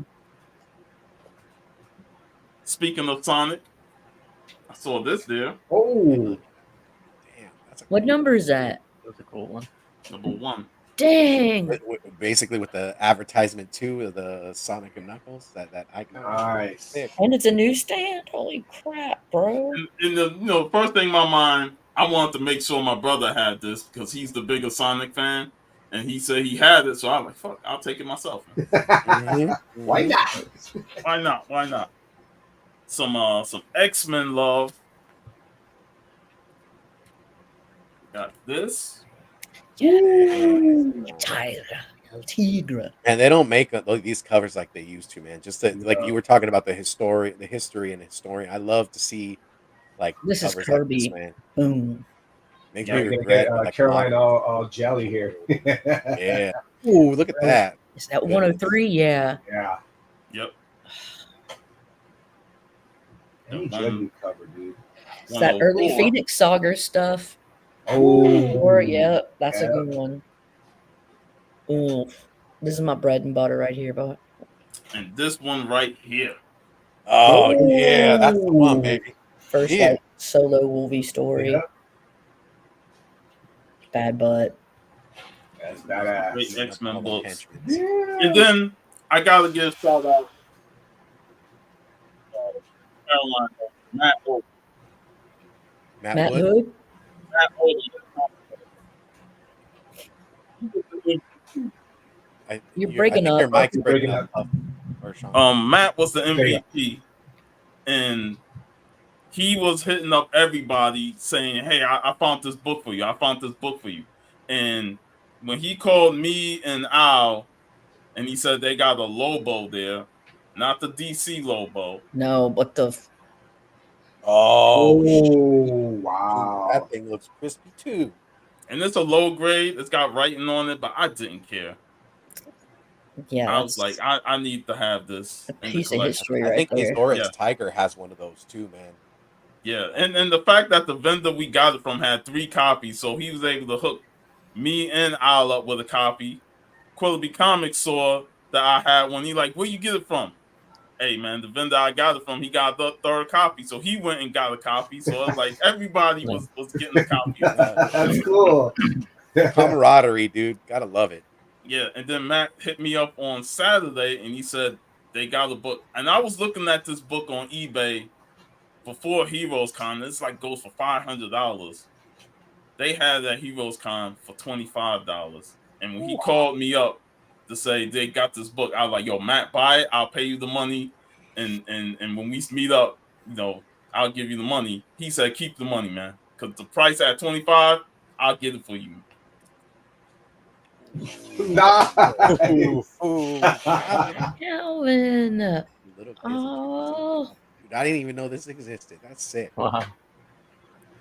Speaking of Sonic, I saw this there. Oh. Damn. That's What number is that? That's a cool one. Number 1. Dang. Basically, with the advertisement too of the Sonic and Knuckles, that icon. Nice. And it's a newsstand? Holy crap, bro. And the first thing in my mind, I wanted to make sure my brother had this because he's the bigger Sonic fan. And he said he had it, so I was like, fuck, I'll take it myself. Mm-hmm. Why not? Why not? Why not? Some X-Men love. Got this. Tigra. And they don't make these covers like they used to, man. Just like you were talking about the history and historian. I love to see like This is covers Kirby. like this, man. Boom. Makes Yeah, me we're gonna regret get like, Caroline all jelly here. Yeah. Ooh, look at that. Is that 103? Yeah. Yeah. Yep. Any jelly cover, dude. It's that early 104. Phoenix Saga stuff. Oh. Or yep, that's Yeah. a good one. Ooh, this is my bread and butter right here, but And this one right here. Oh yeah, that's the one, baby. first Yeah. like solo Wolvie story. Yeah. Bad butt. That's badass. Great X-Men All the books. henchmen. And then I gotta give shout out Caroline, Matt Hope. Matt Wood. Hood? Matt Hope. You're breaking I think your up. mic's You're breaking breaking up. Or Sean. Matt was the There you MVP, and he was hitting up everybody saying, "Hey, I found this book for you. I found this book for you." And when he called me and Al, and he said they got a Lobo there, not the DC Lobo. No, but the Oh, Wow. that thing looks crispy too. And it's a low grade. It's got writing on it, but I didn't care. Yeah, I was like, I need to have this a in the piece of collection. history I right think there. Azora's Yeah. Tiger has one of those too, man. Yeah, and the fact that the vendor we got it from had 3 copies, so he was able to hook me and Al up with a copy. Quilloughby Comics saw that I had one. He like, where you get it from? Hey man, the vendor I got it from, he got the 3rd copy, so he went and got a copy. So it was like everybody was getting a copy of this. That's cool. Camaraderie, dude. Gotta love it. Yeah, and then Matt hit me up on Saturday and he said they got a book. And I was looking at this book on eBay before Heroes Con. It's like goes for $500. They had at Heroes Con for $25. And when he called me up to say they got this book, I was like, yo, Matt, buy it, I'll pay you the money. And when we meet up, I'll give you the money. He said, keep the money, man. Because the price at $25, I'll get it for you. Nice. Calvin. Little kids. Oh, Dude, I didn't even know this existed. That's sick. Wow.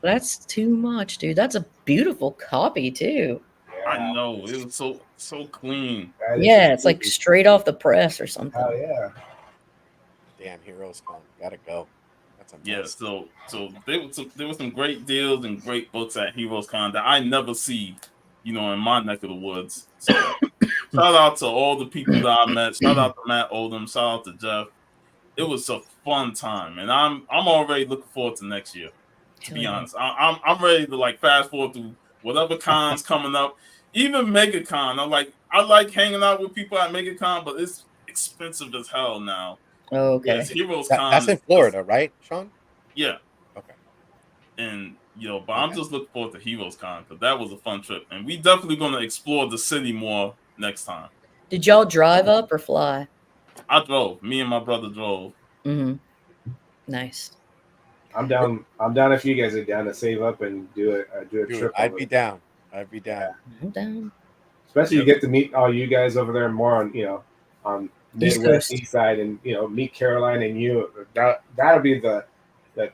that's too much, dude. That's a beautiful copy too. I know. It was so clean. Yeah, it's like straight off the press or something. Oh yeah. Damn, Heroes Con. Gotta go. That's a Yeah, so there were some great deals and great books at Heroes Con that I never see, in my neck of the woods. So shout out to all the people that I met. Shout out to Matt Oldham. Shout out to Jeff. It was a fun time, and I'm already looking forward to next year. To be honest, I'm ready to like fast forward through whatever cons coming up. Even MegaCon, I like hanging out with people at MegaCon, but it's expensive as hell now. Oh, okay. Yes, Heroes Con. That's in Florida, right, Sean? Yeah. Okay. And but I'm just looking forward to Heroes Con because that was a fun trip, and we definitely going to explore the city more next time. Did y'all drive up or fly? I drove. Me and my brother drove. Mm-hmm. Nice. I'm down if you guys are down to save up and do a trip. I'd be down. I'm down. Especially you get to meet all you guys over there more on Midwest East side, and meet Caroline and you. That'll be the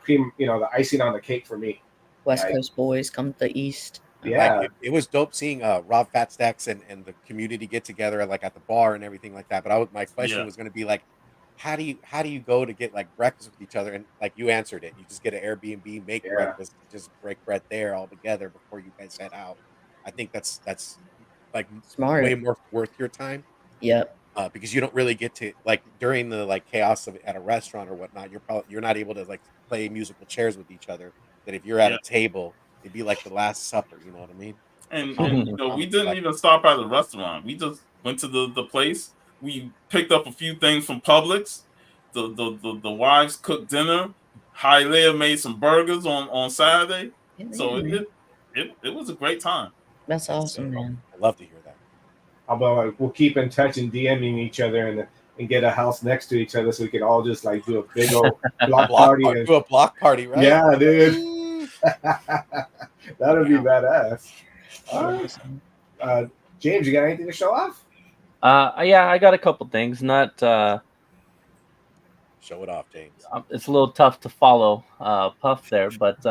cream, the icing on the cake for me. West Coast boys come to the East. Yeah, it was dope seeing Rob Fatstacks and the community get together at the bar and everything like that. But my question was going to be like, how do you go to get breakfast with each other? And you answered it. You just get an Airbnb, make breakfast, just break bread there all together before you guys head out. I think that's smart, way more worth your time. Yep. Because you don't really get to during the chaos of at a restaurant or whatnot. You're not able to play musical chairs with each other. That if you're at a table, it'd be like the Last Supper. You know what I mean? And we didn't even stop at a restaurant. We just went to the place. We picked up a few things from Publix. The wives cooked dinner. Hialeah made some burgers on Saturday. So it was a great time. That's awesome, man. I love to hear that. Although we'll keep in touch and DMing each other and get a house next to each other so we can all just do a big old block party. Do a block party, right? Yeah, dude. That would be badass. James, you got anything to show off? Yeah, I got a couple things. Not show it off, James. It's a little tough to follow Puff there, but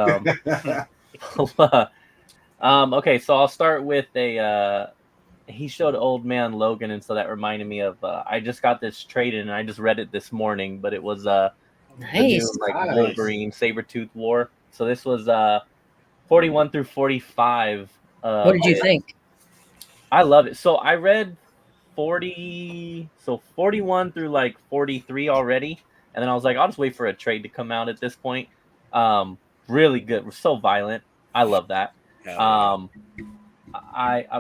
okay. So I'll start with he showed Old Man Logan, and so that reminded me of I just got this trade in, and I just read it this morning, but it was nice. The new, Wolverine Sabretooth War. So this was 41 through 45. What did you think? I love it. So I read 41 through 43 already, and then I was like, I'll just wait for a trade to come out at this point. Really good. We're so violent. I love that. I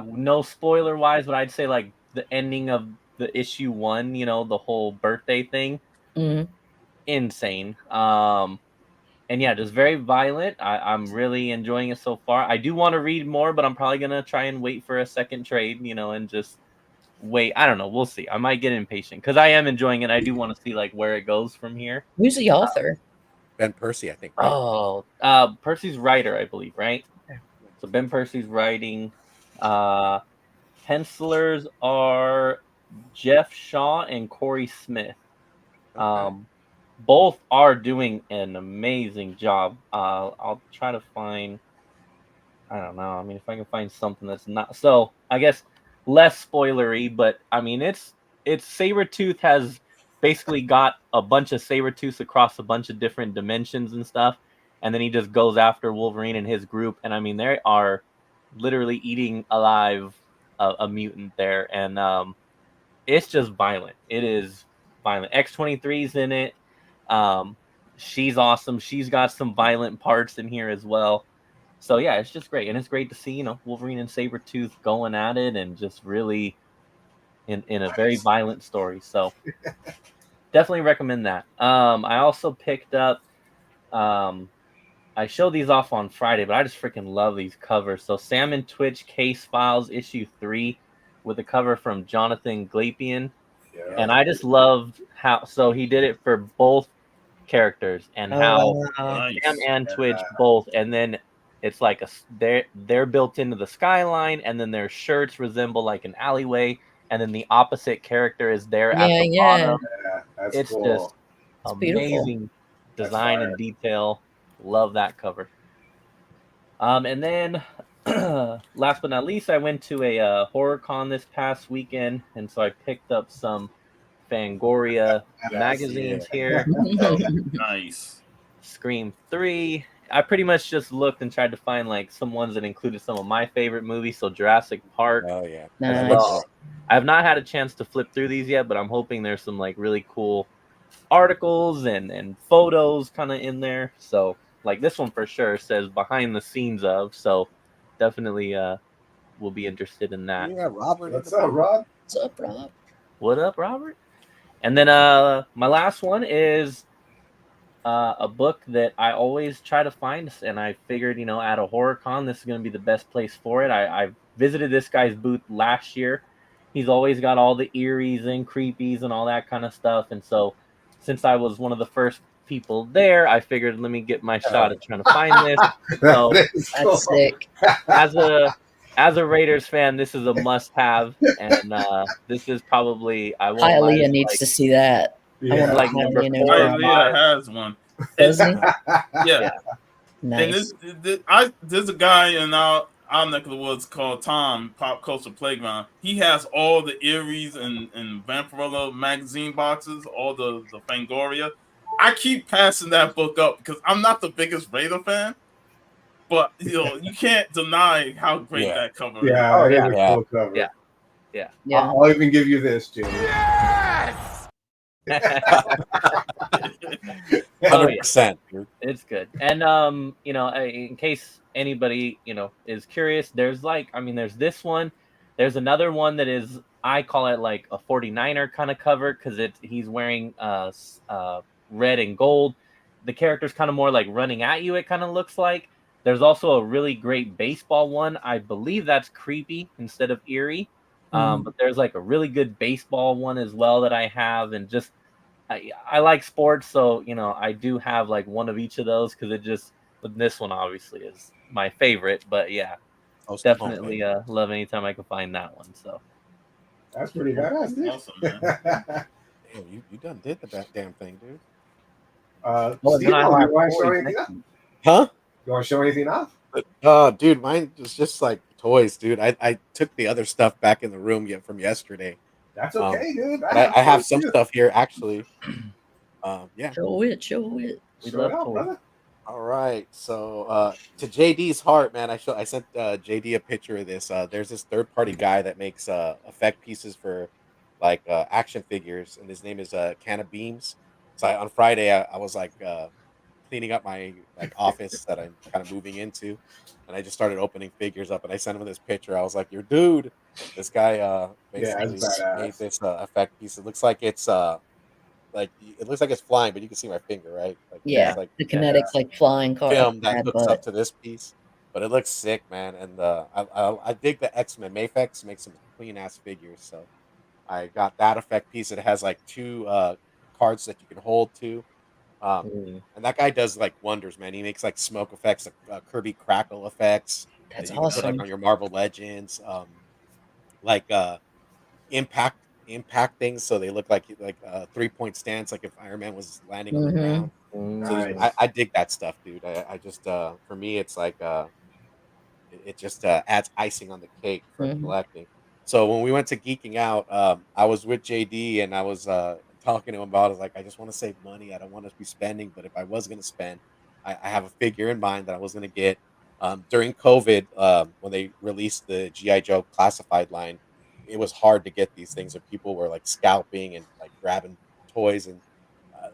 no spoiler wise, but I'd say the ending of the issue 1, the whole birthday thing, insane. And yeah, just very violent. I'm really enjoying it so far. I do want to read more, but I'm probably gonna try and wait for a second trade, and just wait. I don't know. We'll see. I might get impatient because I am enjoying it. I do want to see where it goes from here. Who's the author? Ben Percy, I think. Right? Oh, Percy's writer, I believe, right? So Ben Percy's writing. Pencilers are Jeff Shaw and Corey Smith. Okay. Both are doing an amazing job. I'll try to find. I don't know. I mean, if I can find something that's not so, I guess less spoilery. But I mean, it's it's Sabretooth has basically got a bunch of Sabretooths across a bunch of different dimensions and stuff, and then he just goes after Wolverine and his group, and I mean they are literally eating alive a mutant there, and it's just violent. It is violent. X-23's in it. She's awesome. She's got some violent parts in here as well. So yeah, it's just great, and it's great to see Wolverine and Sabretooth going at it, and just really in a very violent story. So definitely recommend that. I also picked up. I showed these off on Friday, but I just freaking love these covers. So Sam and Twitch Case Files issue 3 with a cover from Jonathan Glapian. Yeah. And I just loved how he did it for both characters and how Sam and Twitch both, and then it's like they're built into the skyline, and then their shirts resemble like an alleyway, and then the opposite character is there at the bottom. Yeah, that's it's cool. just It's amazing design and detail. Love that cover. And then last but not least, I went to a horror con this past weekend, and so I picked up some Fangoria magazines here. Nice. Scream 3. I pretty much just looked and tried to find like some ones that included some of my favorite movies. So Jurassic Park. Oh yeah. As well. I have not had a chance to flip through these yet, but I'm hoping there's some like really cool articles and photos kind of in there. So like this one for sure says behind the scenes of. So definitely will be interested in that. Yeah, Robert. What's up, Rob? What's up, Rob? What up, Robert? And then my last one is a book that I always try to find, and I figured, at a horror con, this is going to be the best place for it. I visited this guy's booth last year. He's always got all the eerie's and creepies and all that kind of stuff. And so since I was one of the first people there, I figured let me get my shot at trying to find this. So that's sick. As a Raiders fan, this is a must-have, and this is probably Hialeah needs to see that. Yeah. Like number 4 Hialeah has one. Does he? Yeah. Nice. And there's a guy in our neck of the woods called Tom, Pop Culture Playground. He has all the Eerie's and Vampirella magazine boxes, all the Fangoria. I keep passing that book up because I'm not the biggest Raider fan. But you can't deny how great that cover is. Yeah, yeah, cool cover. Yeah. I'll even give you this, Jimmy. Yes! 100%. It's good. And in case anybody is curious, there's this one. There's another one that is, I call it like a 49er kind of cover because he's wearing red and gold. The character's kind of more like running at you. It kind of looks like. There's also a really great baseball one. I believe that's creepy instead of eerie. But there's like a really good baseball one as well that I have. And just, I like sports. So, I do have like one of each of those because this one obviously is my favorite. But yeah, definitely love anytime I can find that one. So that's pretty badass, dude. Awesome, man. Damn, you done did the damn thing, dude. Steve, you want to show anything off? Huh? You want to show anything off? Dude, mine was just like toys, dude. I took the other stuff back in the room from yesterday. That's okay, dude. I have some stuff here actually. Yeah. Show it. Show it out, brother. All right. So to JD's heart, man, I sent JD a picture of this. There's this third-party guy that makes effect pieces for like action figures, and his name is Can of Beams. So on Friday, I was like cleaning up my office that I'm kind of moving into, and I just started opening figures up, and I sent him this picture. I was like, "Your dude, this guy basically made this effect piece. It looks like it's flying, but you can see my finger, right? Like, yeah, like the kinetics like flying car film that hooks up to this piece, but it looks sick, man. And I dig the X-Men. Mafex makes some clean ass figures, so I got that effect piece. It has like 2 cards that you can hold to. And that guy does like wonders, man. He makes like smoke effects, Kirby crackle effects. That's that you can put, like, on your Marvel Legends, impact things, so they look like a 3-point stance, like if Iron Man was landing on the ground. So I dig that stuff, dude. I just for me, it's like it just adds icing on the cake for collecting. So when we went to geeking out, I was with JD and I was talking to him about it. I was like, I just want to save money. I don't want to be spending, but if I was going to spend, I have a figure in mind that I was going to get. During COVID, when they released the GI Joe classified line, it was hard to get these things, and people were like scalping and like grabbing toys. And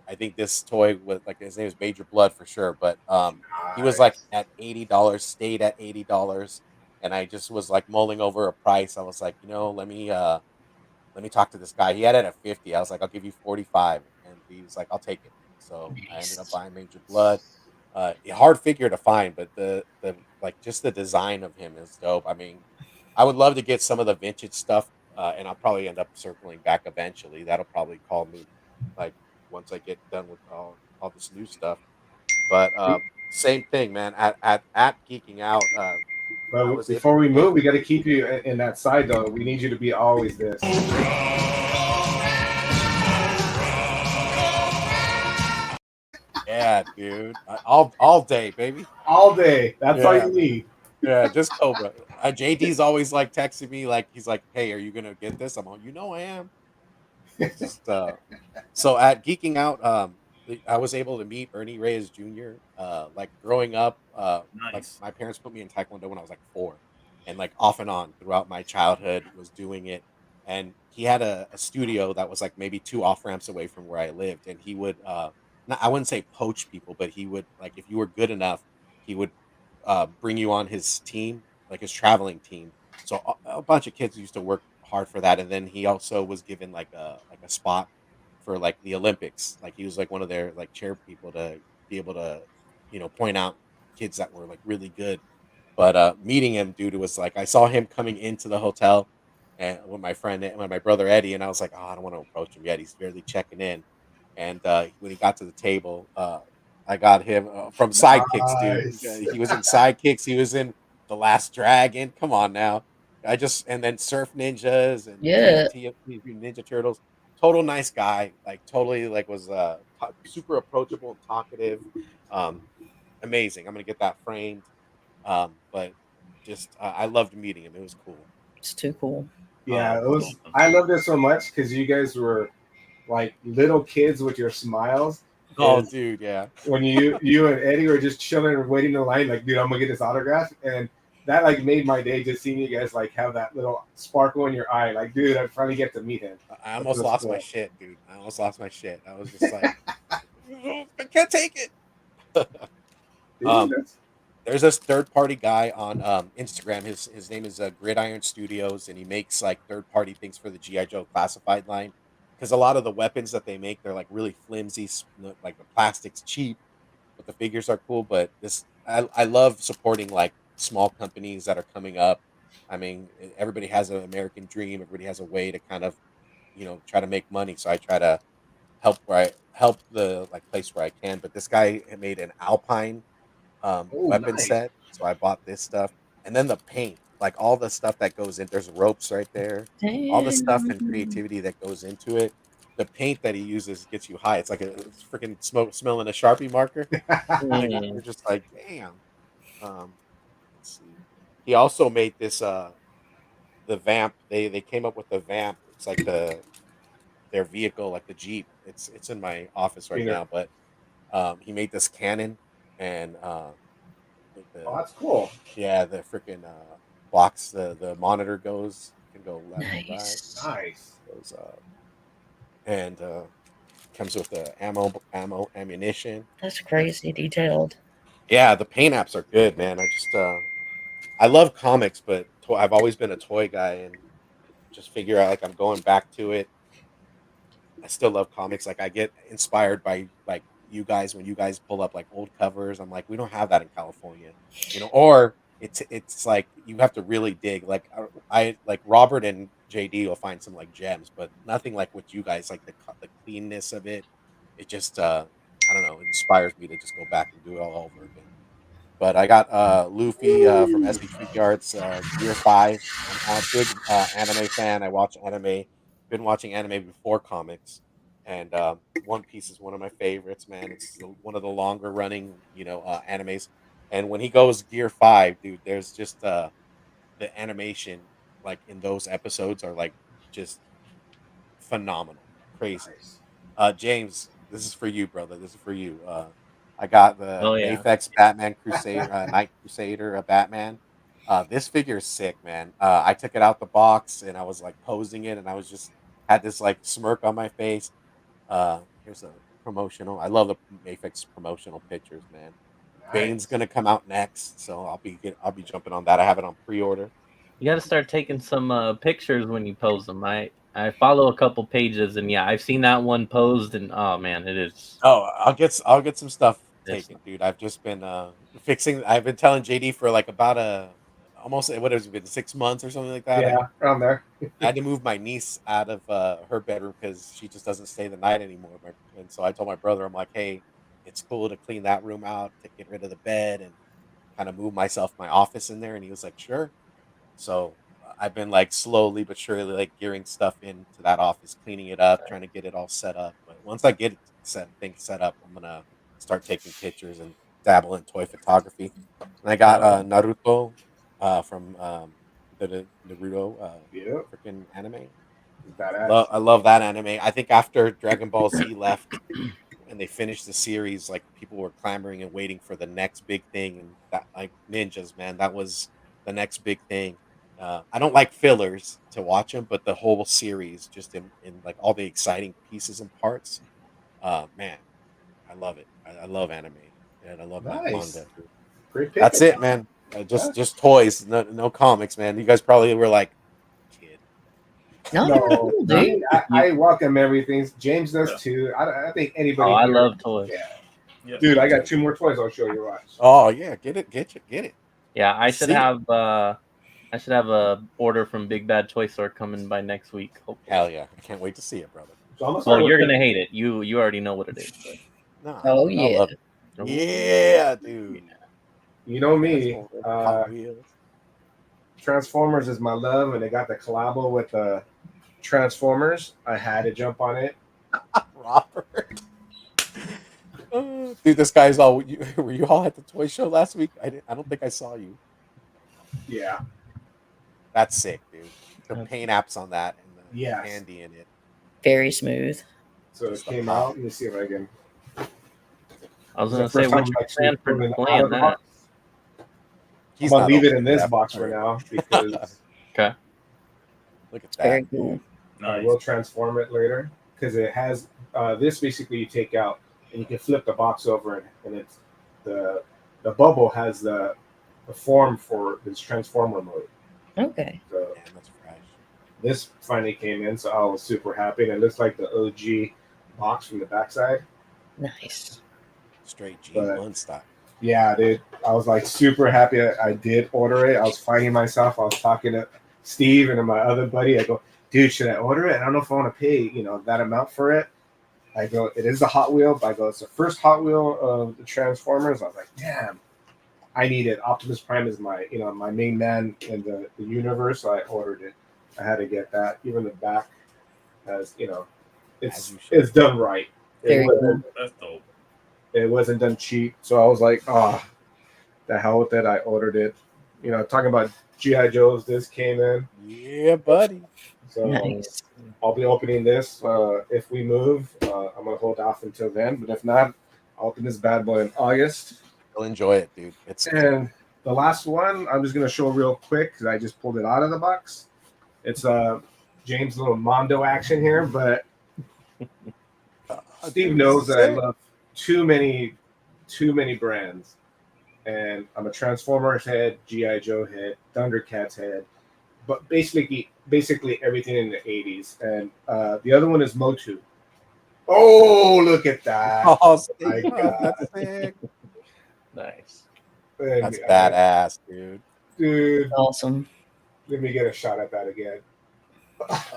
I think this toy was like his name is Major Blood for sure, but he was like Nice. at $80, stayed at $80, and I just was like mulling over a price. I was like, let me talk to this guy. He had it at 50. I was like, I'll give you 45. And he was like, I'll take it. So I ended up Nice. buying Major Blood. A hard figure to find, but the like just the design of him is dope. I mean, I would love to get some of the vintage stuff, and I'll probably end up circling back eventually. That'll probably call me like once I get done with all this new stuff. But same thing, man. At geeking out, I But was able before to we get. move, we got to keep you in that side though. We need you to be always this Yeah, dude. All day, baby. all day. That's all Yeah, you man. need. Yeah, just Cobra. JD's always like texting me, like he's like, "Hey, are you gonna get this?" I'm like, I am. It's just so at geeking out, I was able to meet Ernie Reyes Jr. Like growing up, like Nice. my parents put me in Taekwondo when I was like 4, and like off and on throughout my childhood was doing it. And he had a studio that was like maybe 2 off ramps away from where I lived, and he would not, I wouldn't say poach people, but he would like if you were good enough, he would bring you on his team, like his traveling team. So a bunch of kids used to work hard for that, and then he also was given like a spot for like the Olympics. Like he was like one of their like chair people to be able to, point out kids that were like really good. But meeting him, dude, it was like I saw him coming into the hotel and with my brother Eddie, and I was like, oh, I don't want to approach him yet. He's barely checking in. And when he got to the table, I got him from Sidekicks, dude. Nice. He was in Sidekicks. He was in The Last Dragon. Come on now. And then Surf Ninjas and Yeah. Teenage Mutant Ninja Turtles. Total nice guy. Like totally like was super approachable and talkative. Um, Amazing. I'm gonna get that framed. But just I loved meeting him. It was cool. It's too cool. Yeah, it That's was. awesome. I loved it so much because you guys were like little kids with your smiles. Oh, Is dude, yeah. when you and Eddie were just chilling and waiting in line, like, dude, I'm gonna get this autograph, and that like made my day just seeing you guys like have that little sparkle in your eye, like, dude, I finally get to meet him. I That almost feels lost my cool. shit, dude. I almost lost my shit. I was just like, I can't take it. Dude, um, that's there's this third party guy on Instagram. His name is Gridiron Studios, and he makes like third party things for the GI Joe classified line. Because a lot of the weapons that they make, they're like really flimsy, like the plastic's cheap, but the figures are cool. But I love supporting like small companies that are coming up. I mean, everybody has an American dream. Everybody has a way to kind of, try to make money. So I try to help the like place where I can. But this guy had made an Alpine oh weapon nice. set, so I bought this stuff, and then the paint, like all the stuff that goes in. There's ropes right there, all the stuff and Damn. creativity that goes into it. The paint that he uses gets you high. It's freaking smelling a Sharpie marker. Like Mm. you're just like, damn. Let's see. He also made this the vamp. They came up with the vamp. It's like their vehicle, like the Jeep. It's in my office right Peter. now, but he made this cannon and like Oh, the that's cool. yeah, the freaking box, the monitor can go left and right. Nice. Nice. Goes and comes with the ammunition. That's crazy detailed. Yeah, the paint apps are good, man. I love comics, but I've always been a toy guy, and just figure out like I'm going back to it. I still love comics. Like I get inspired by like you guys when you guys pull up like old covers. I'm like, we don't have that in California, or it's like you have to really dig. Like I like Robert and JD will find some like gems, but nothing like what you guys like the cleanness of it. It just I don't know, it inspires me to just go back and do it all over again. But I got Luffy from SB Shootyards, Gear 5. I'm a big anime fan. I watch anime. Been watching anime before comics, and One Piece is one of my favorites. Man, it's one of the longer running, animes. And when he goes Gear 5, dude, there's just the animation. like in those episodes are like just phenomenal, crazy. Nice. James, this is for you, brother. This is for you. I got the Oh yeah. Mafex Batman Crusader, Night Crusader, Batman. This figure is sick, man. I took it out the box and I was like posing it, and I was just had this like smirk on my face. Here's a promotional. I love the Mafex promotional pictures, man. Bane's Nice. gonna come out next, so I'll be jumping on that. I have it on pre-order. You got to start taking some pictures when you pose them. I follow a couple pages, and yeah, I've seen that one posed, and oh man, it is. Oh, I'll get some stuff It's taken, dude. I've just been fixing. I've been telling JD for like about almost what has it been 6 months or something like that. Yeah, around there. I had to move my niece out of her bedroom because she just doesn't stay the night anymore. And so I told my brother, I'm like, hey, it's cool to clean that room out, to get rid of the bed, and kind of move my office in there. And he was like, sure. So I've been like slowly but surely like gearing stuff into that office, cleaning it up, trying to get it all set up. But once I get things set up, I'm gonna start taking pictures and dabble in toy photography. And I got Naruto from the Naruto Yeah, freaking anime. badass. I love that anime. I think after Dragon Ball Z left and they finished the series, like people were clamoring and waiting for the next big thing, and that like ninjas, man, that was the next big thing. I don't like fillers to watch them, but the whole series, just in like all the exciting pieces and parts, man, I love it. I love anime and I love Nice. manga. Great pick. That's it, man. Just toys, no comics, man. You guys probably were like, kid. No, No, cool, dude. I welcome everything. James does too. I think anybody. Oh, I here- love toys. Yeah. Yeah. Dude, I got 2 more toys I'll show you. Watch. Oh yeah, get it. Yeah, I Let's should see it. have a order from Big Bad Toy Store coming by next week. Hopefully. Hell yeah, I can't wait to see it, brother. So I'm gonna start Well, you're with gonna hate it. You already know what it is. But... No, Oh, I yeah. love it. Yeah, dude. You know me. Hot Wheels. Transformers is my love, and they got the collabo with the Transformers. I had to jump on it. Robert. Dude, this guy's all. Were you all at the toy show last week? I don't think I saw you. Yeah. That's sick, dude. The paint apps on that and the Yes. candy in it. Very smooth. So it came out. Let me see if I can. I was It's gonna the say, first time what's I'm your actually plan for pulling it out playing of the that? box. I'm He's gonna not leave it open in this that box part. for now because Okay. Look at Very that. cool. I Nice. will transform it later because it has this. Basically, you take out and you can flip the box over, and it's the bubble has the form for this transformer mode. Okay. So Damn, that's fresh. this finally came in, so I was super happy. And it looks like the OG box from the backside. Nice. Straight But- G1 style. Yeah, dude, I was like super happy I did order it. I was fighting myself. I was talking to Steve and my other buddy. I go, dude, should I order it? I don't know if I want to pay, that amount for it. I go, it is a Hot Wheel, but I go, it's the first Hot Wheel of the Transformers. I was like, damn, I need it. Optimus Prime is my, my main man in the universe. So I ordered it. I had to get that. Even the back has, As you should. it's done right. Very That's dope. It wasn't done cheap, so I was like, the hell with it. I ordered it. Talking about G.I. Joes, this came in. Yeah, buddy. So Nice. I'll be opening this if we move. I'm gonna hold off until then, but if not, I'll open this bad boy in August. You'll enjoy it, dude. It's And the last one, I'm just gonna show real quick because I just pulled it out of the box. It's James' little Mondo action here, but Steve knows that I love too many brands, and I'm a Transformers head, GI Joe head, Thundercats head, but basically everything in the '80s. And the other one is Motu. Oh, look at that! Oh, My God. that's sick. Nice. And, That's badass, dude. dude. Awesome. Let me get a shot at that again.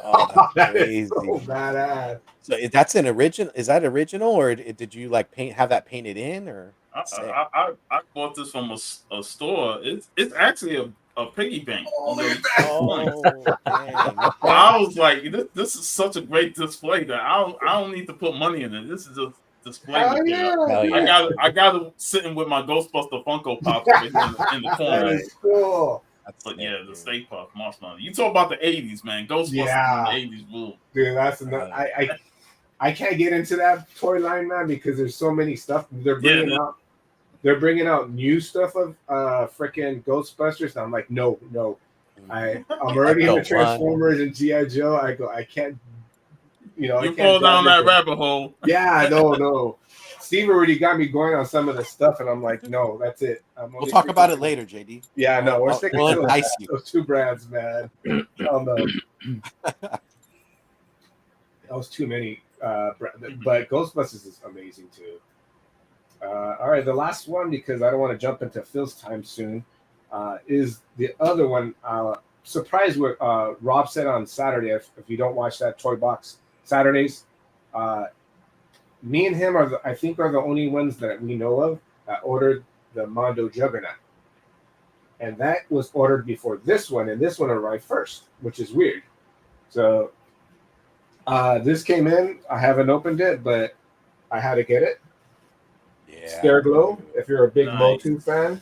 Oh, that's That crazy. is so badass. So that's an original. Is that original, or did you like have that painted in, or? Sick. I bought this from a store. It's actually a piggy bank. Oh, look at that. dang. I was like, this is such a great display that I don't need to put money in it. This is just display Hell material. yeah. Hell yeah. I got it sitting with my Ghostbuster Funko Pop in the That corner. is cool. But yeah, the Stay Puft Marshmallow. You talk about the '80s, man. Ghostbusters in the '80s, boo. Dude, that's enough. I can't get into that toy line, man, because there's so many stuff they're bringing out. They're bringing out new stuff of freaking Ghostbusters. And I'm like, no. I'm already into Transformers and G.I. Joe. I can't, you fall down that rabbit hole. Yeah, no. Steve already got me going on some of the stuff, and I'm like, no, that's it. We'll talk about it later, JD. Yeah, no, we're sticking to those two brands, man. Oh, no. That was too many. But Ghostbusters is amazing, too. All right, the last one, because I don't want to jump into Phil's time soon, is the other one. Surprised what Rob said on Saturday. If you don't watch that Toy Box Saturdays, me and him are the only ones that we know of that ordered the Mondo Juggernaut, and that was ordered before this one, and this one arrived first, which is weird. So this came in. I haven't opened it, but I had to get it. Yeah. Scare Glow. If you're a big Motu fan,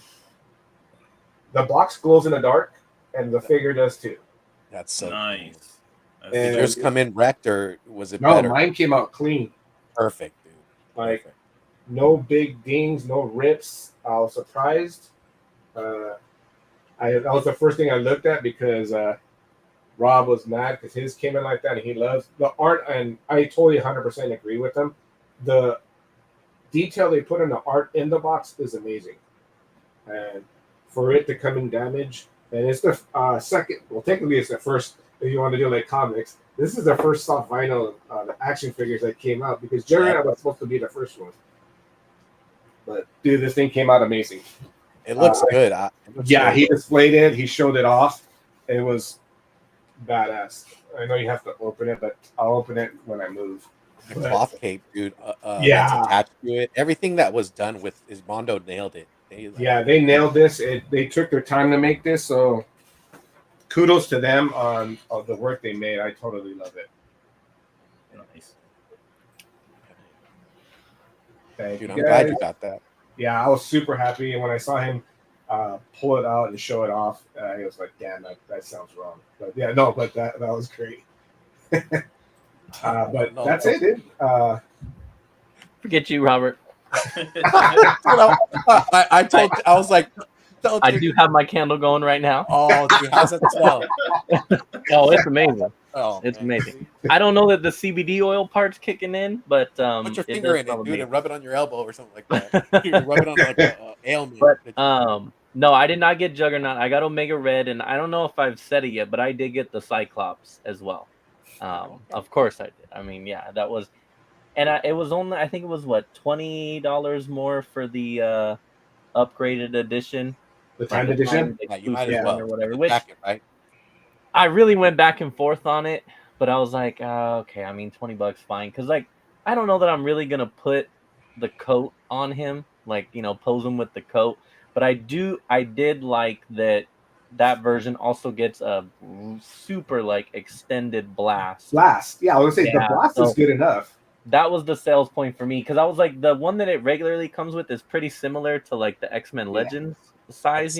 the box glows in the dark, and the figure does too. That's so nice. Cool. Did yours come in wrecked, or was it better? No, mine came out clean. Perfect, dude. Like no big dings, no rips. I was surprised. That was the first thing I looked at because Rob was mad because his came in like that, and he loves the art, and I totally 100% agree with him. The detail they put in the art in the box is amazing, and for it to come in damaged, and it's the second. Well, technically, it's the first. If you want to do like comics, this is the first soft vinyl the action figures that came out because Juggernaut was supposed to be the first one. But dude, this thing came out amazing. It looks good. He displayed it. He showed it off. It was badass. I know you have to open it, but I'll open it when I move. The cloth cape, dude. That's attached to it. Everything that was done with Mondo nailed it. They nailed this. They took their time to make this, so kudos to them on the work they made. I totally love it. Nice. Dude, I'm glad you got that. Yeah, I was super happy, and when I saw him pull it out and show it off, I was like, "Damn, that sounds wrong." But yeah, no, but that was great. But that's it, dude. Forget you, Robert. I was like, I do have my candle going right now. Oh, dude, how's that smell? Oh, it's amazing. Oh, it's amazing. I don't know that the CBD oil part's kicking in, but put your finger in it, dude, and rub it on your elbow or something like that. Rub it on like an ailment. But, no, I did not get Juggernaut. I got Omega Red, and I don't know if I've said it yet, but I did get the Cyclops as well. Of course I did. I mean, yeah, that was, and it was only, I think it was what, $20 more for the upgraded edition. The time edition? You might as well. Or whatever. Which, right? I really went back and forth on it, but I was like, okay, I mean, $20, fine. Because, like, I don't know that I'm really going to put the coat on him, like, pose him with the coat. But I did like that version also gets a super, like, extended blast. Yeah, I was going to say, the blast is good enough. That was the sales point for me, because I was like, the one that it regularly comes with is pretty similar to, like, the X-Men Legends size,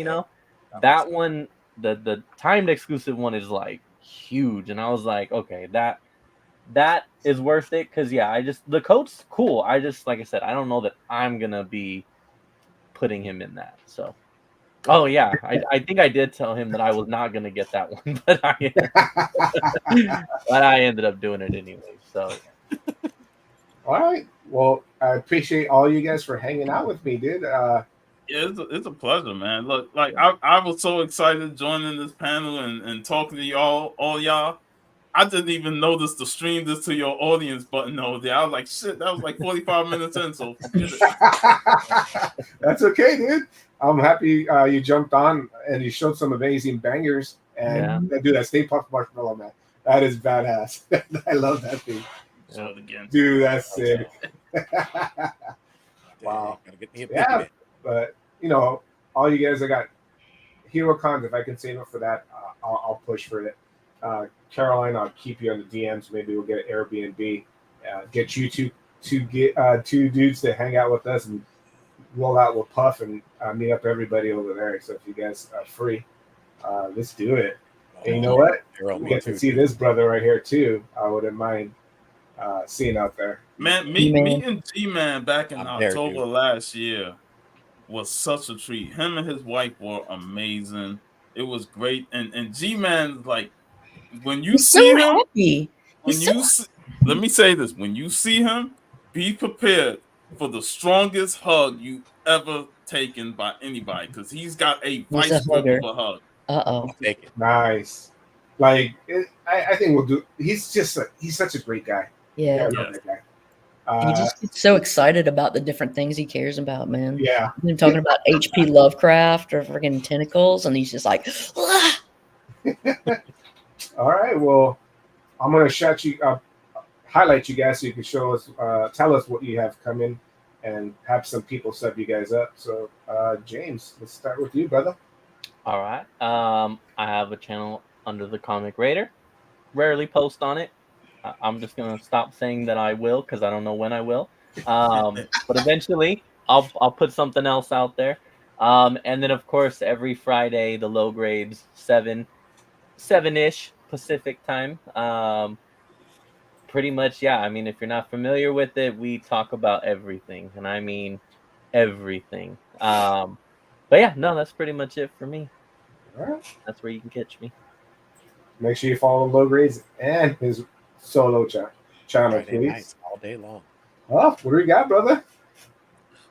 That one, the timed exclusive one is, like, huge. And I was like, okay, that is worth it, because, the coat's cool. I just, like I said, I don't know that I'm going to be putting him in that, so. Oh, yeah, I think I did tell him that I was not going to get that one, but I ended up doing it anyway, so. All right. Well, I appreciate all you guys for hanging out with me, dude. Yeah, it's a pleasure, man. Look, like I was so excited joining this panel and talking to all y'all. I didn't even notice to stream this to your audience button over there. I was like, shit, that was like 45 minutes in, so forget it. That's okay, dude. I'm happy you jumped on and you showed some amazing bangers. And dude, that Stay Puft Marshmallow, man, that is badass. I love that thing. Show it again. Dude, that's sick. Wow. Yeah, but all you guys, I got Hero Cons. If I can save it for that, I'll push for it. Caroline, I'll keep you on the DMs. Maybe we'll get an Airbnb. Get you two dudes to hang out with us and roll out with Puff and meet up everybody over there. So if you guys are free, Let's do it. Oh, And you know what? Hero, We me get to too, see dude. this brother right here too. I wouldn't mind seeing out there. Man, G-Man. meeting G-Man back in I'm there, October dude. last year was such a treat. Him and his wife were amazing. It was great. And G-Man, like, when you He's so see him, happy. when He's so you see, let me say this: when you see him, be prepared for the strongest hug you ever taken by anybody, because he's got a he's vice a grip of hugger. a hug. Uh-oh. I'll take it. Nice. Like I think we'll do. He's such a great guy. Yeah. I love that guy. He just gets so excited about the different things he cares about, man. Yeah. I'm talking about H.P. Lovecraft or freaking tentacles, and he's just like, "Ah!" All right. Well, I'm gonna highlight you guys so you can show us, tell us what you have coming, and have some people sub you guys up. So, James, let's start with you, brother. All right. I have a channel under the Comic Raider. Rarely post on it. I'm just gonna stop saying that I will because I don't know when I will. But eventually, I'll put something else out there. And then of course every Friday the low grades 7-ish Pacific time. Pretty much, yeah. I mean, if you're not familiar with it, we talk about everything, and I mean everything. But yeah, no, that's pretty much it for me. All right. That's where you can catch me. Make sure you follow Low Grades and his solo channel, Friday please. nights all day long. Oh, what do we got, brother?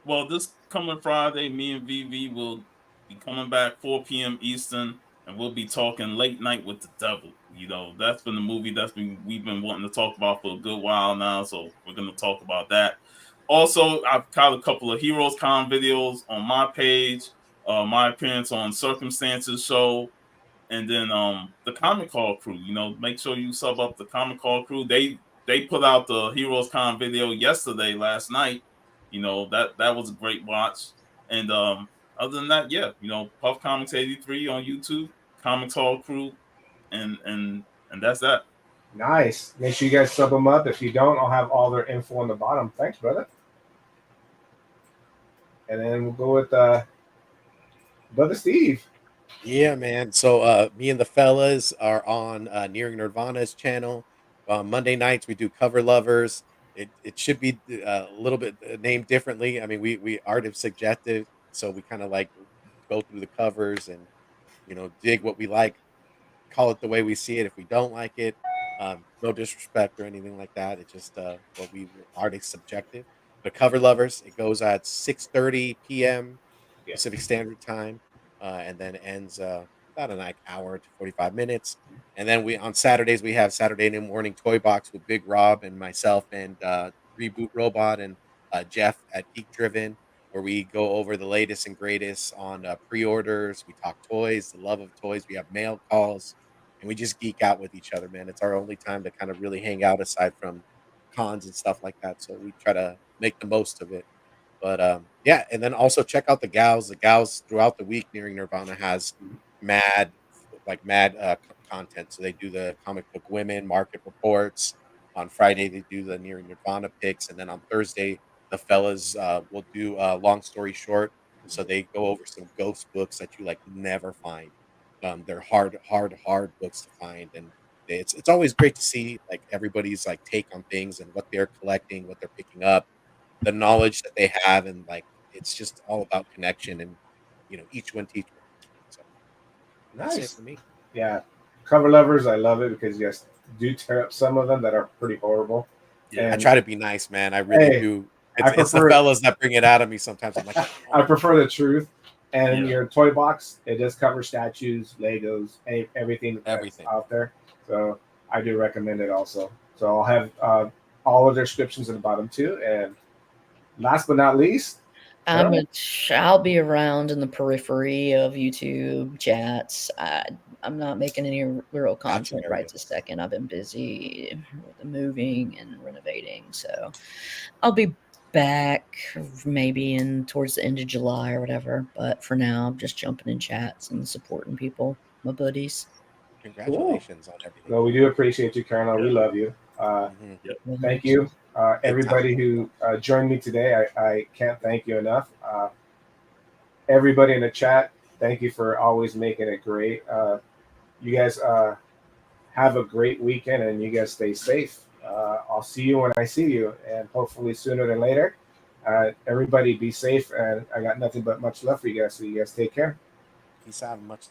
Well, this coming Friday, me and VV will be coming back 4 p.m. Eastern, and we'll be talking Late Night with the Devil. You know, that's been the movie we've been wanting to talk about for a good while now, so we're gonna talk about that. Also, I've got a couple of Heroes Con videos on my page, my appearance on Circumstances show, and then the Comic Call crew. You know, make sure you sub up the Comic Call crew. They put out the Heroes Con video last night. You know, that was a great watch. And other than that, yeah, you know, Puff Comics 83 on YouTube, Comic Call crew, and that's that. Nice. Make sure you guys sub them up. If you don't, I'll have all their info on the bottom. Thanks, brother. And then we'll go with brother Steve. Yeah, man. So me and the fellas are on Nearing Nirvana's channel. Monday nights we do Cover Lovers. It should be a little bit named differently. I mean, we art of subjective, so we kind of like go through the covers and dig what we like, call it the way we see it. If we don't like it, no disrespect or anything like that. It's just what we art is subjective. But Cover Lovers, it goes at 6:30 p.m. Yeah. Pacific Standard Time, and then ends about an hour to 45 minutes. And then we on Saturdays we have Saturday morning toy box with Big Rob and myself and Reboot Robot and Jeff at Geek Driven, where we go over the latest and greatest on pre-orders. We talk toys, the love of toys. We have mail calls, and we just geek out with each other, man. It's our only time to kind of really hang out aside from cons and stuff like that. So we try to make the most of it. But yeah, and then also check out the gals. The gals throughout the week, Nearing Nirvana has mad content. So they do the comic book women market reports. On Friday they do the Nearing Nirvana picks, and then on Thursday the fellas will do long story short. So they go over some ghost books that you like never find. They're hard books to find, and it's always great to see like everybody's like take on things and what they're collecting, what they're picking up, the knowledge that they have, and like it's just all about connection and each one teach one. So that's it Nice. for me. Yeah. Cover Lovers, I love it because you guys do tear up some of them that are pretty horrible. Yeah, I try to be nice, man. I really do. It's the fellas that bring it out of me sometimes. I'm like, oh. I prefer the truth. And your toy box, it does cover statues, Legos, everything that's out there. So I do recommend it also. So I'll have all of their descriptions in the bottom too. And last but not least, I'll be around in the periphery of YouTube chats. I'm not making any real content right this second. I've been busy with the moving and renovating, so I'll be back maybe towards the end of July or whatever. But for now, I'm just jumping in chats and supporting people, my buddies. Congratulations on everything. Well, we do appreciate you, Colonel. We love you. Thank you. Everybody who joined me today, I can't thank you enough. Everybody in the chat, Thank you for always making it great. You guys have a great weekend, and you guys stay safe. I'll see you when I see you, and hopefully sooner than later. Everybody be safe, and I got nothing but much love for you guys. So you guys take care. Peace out and much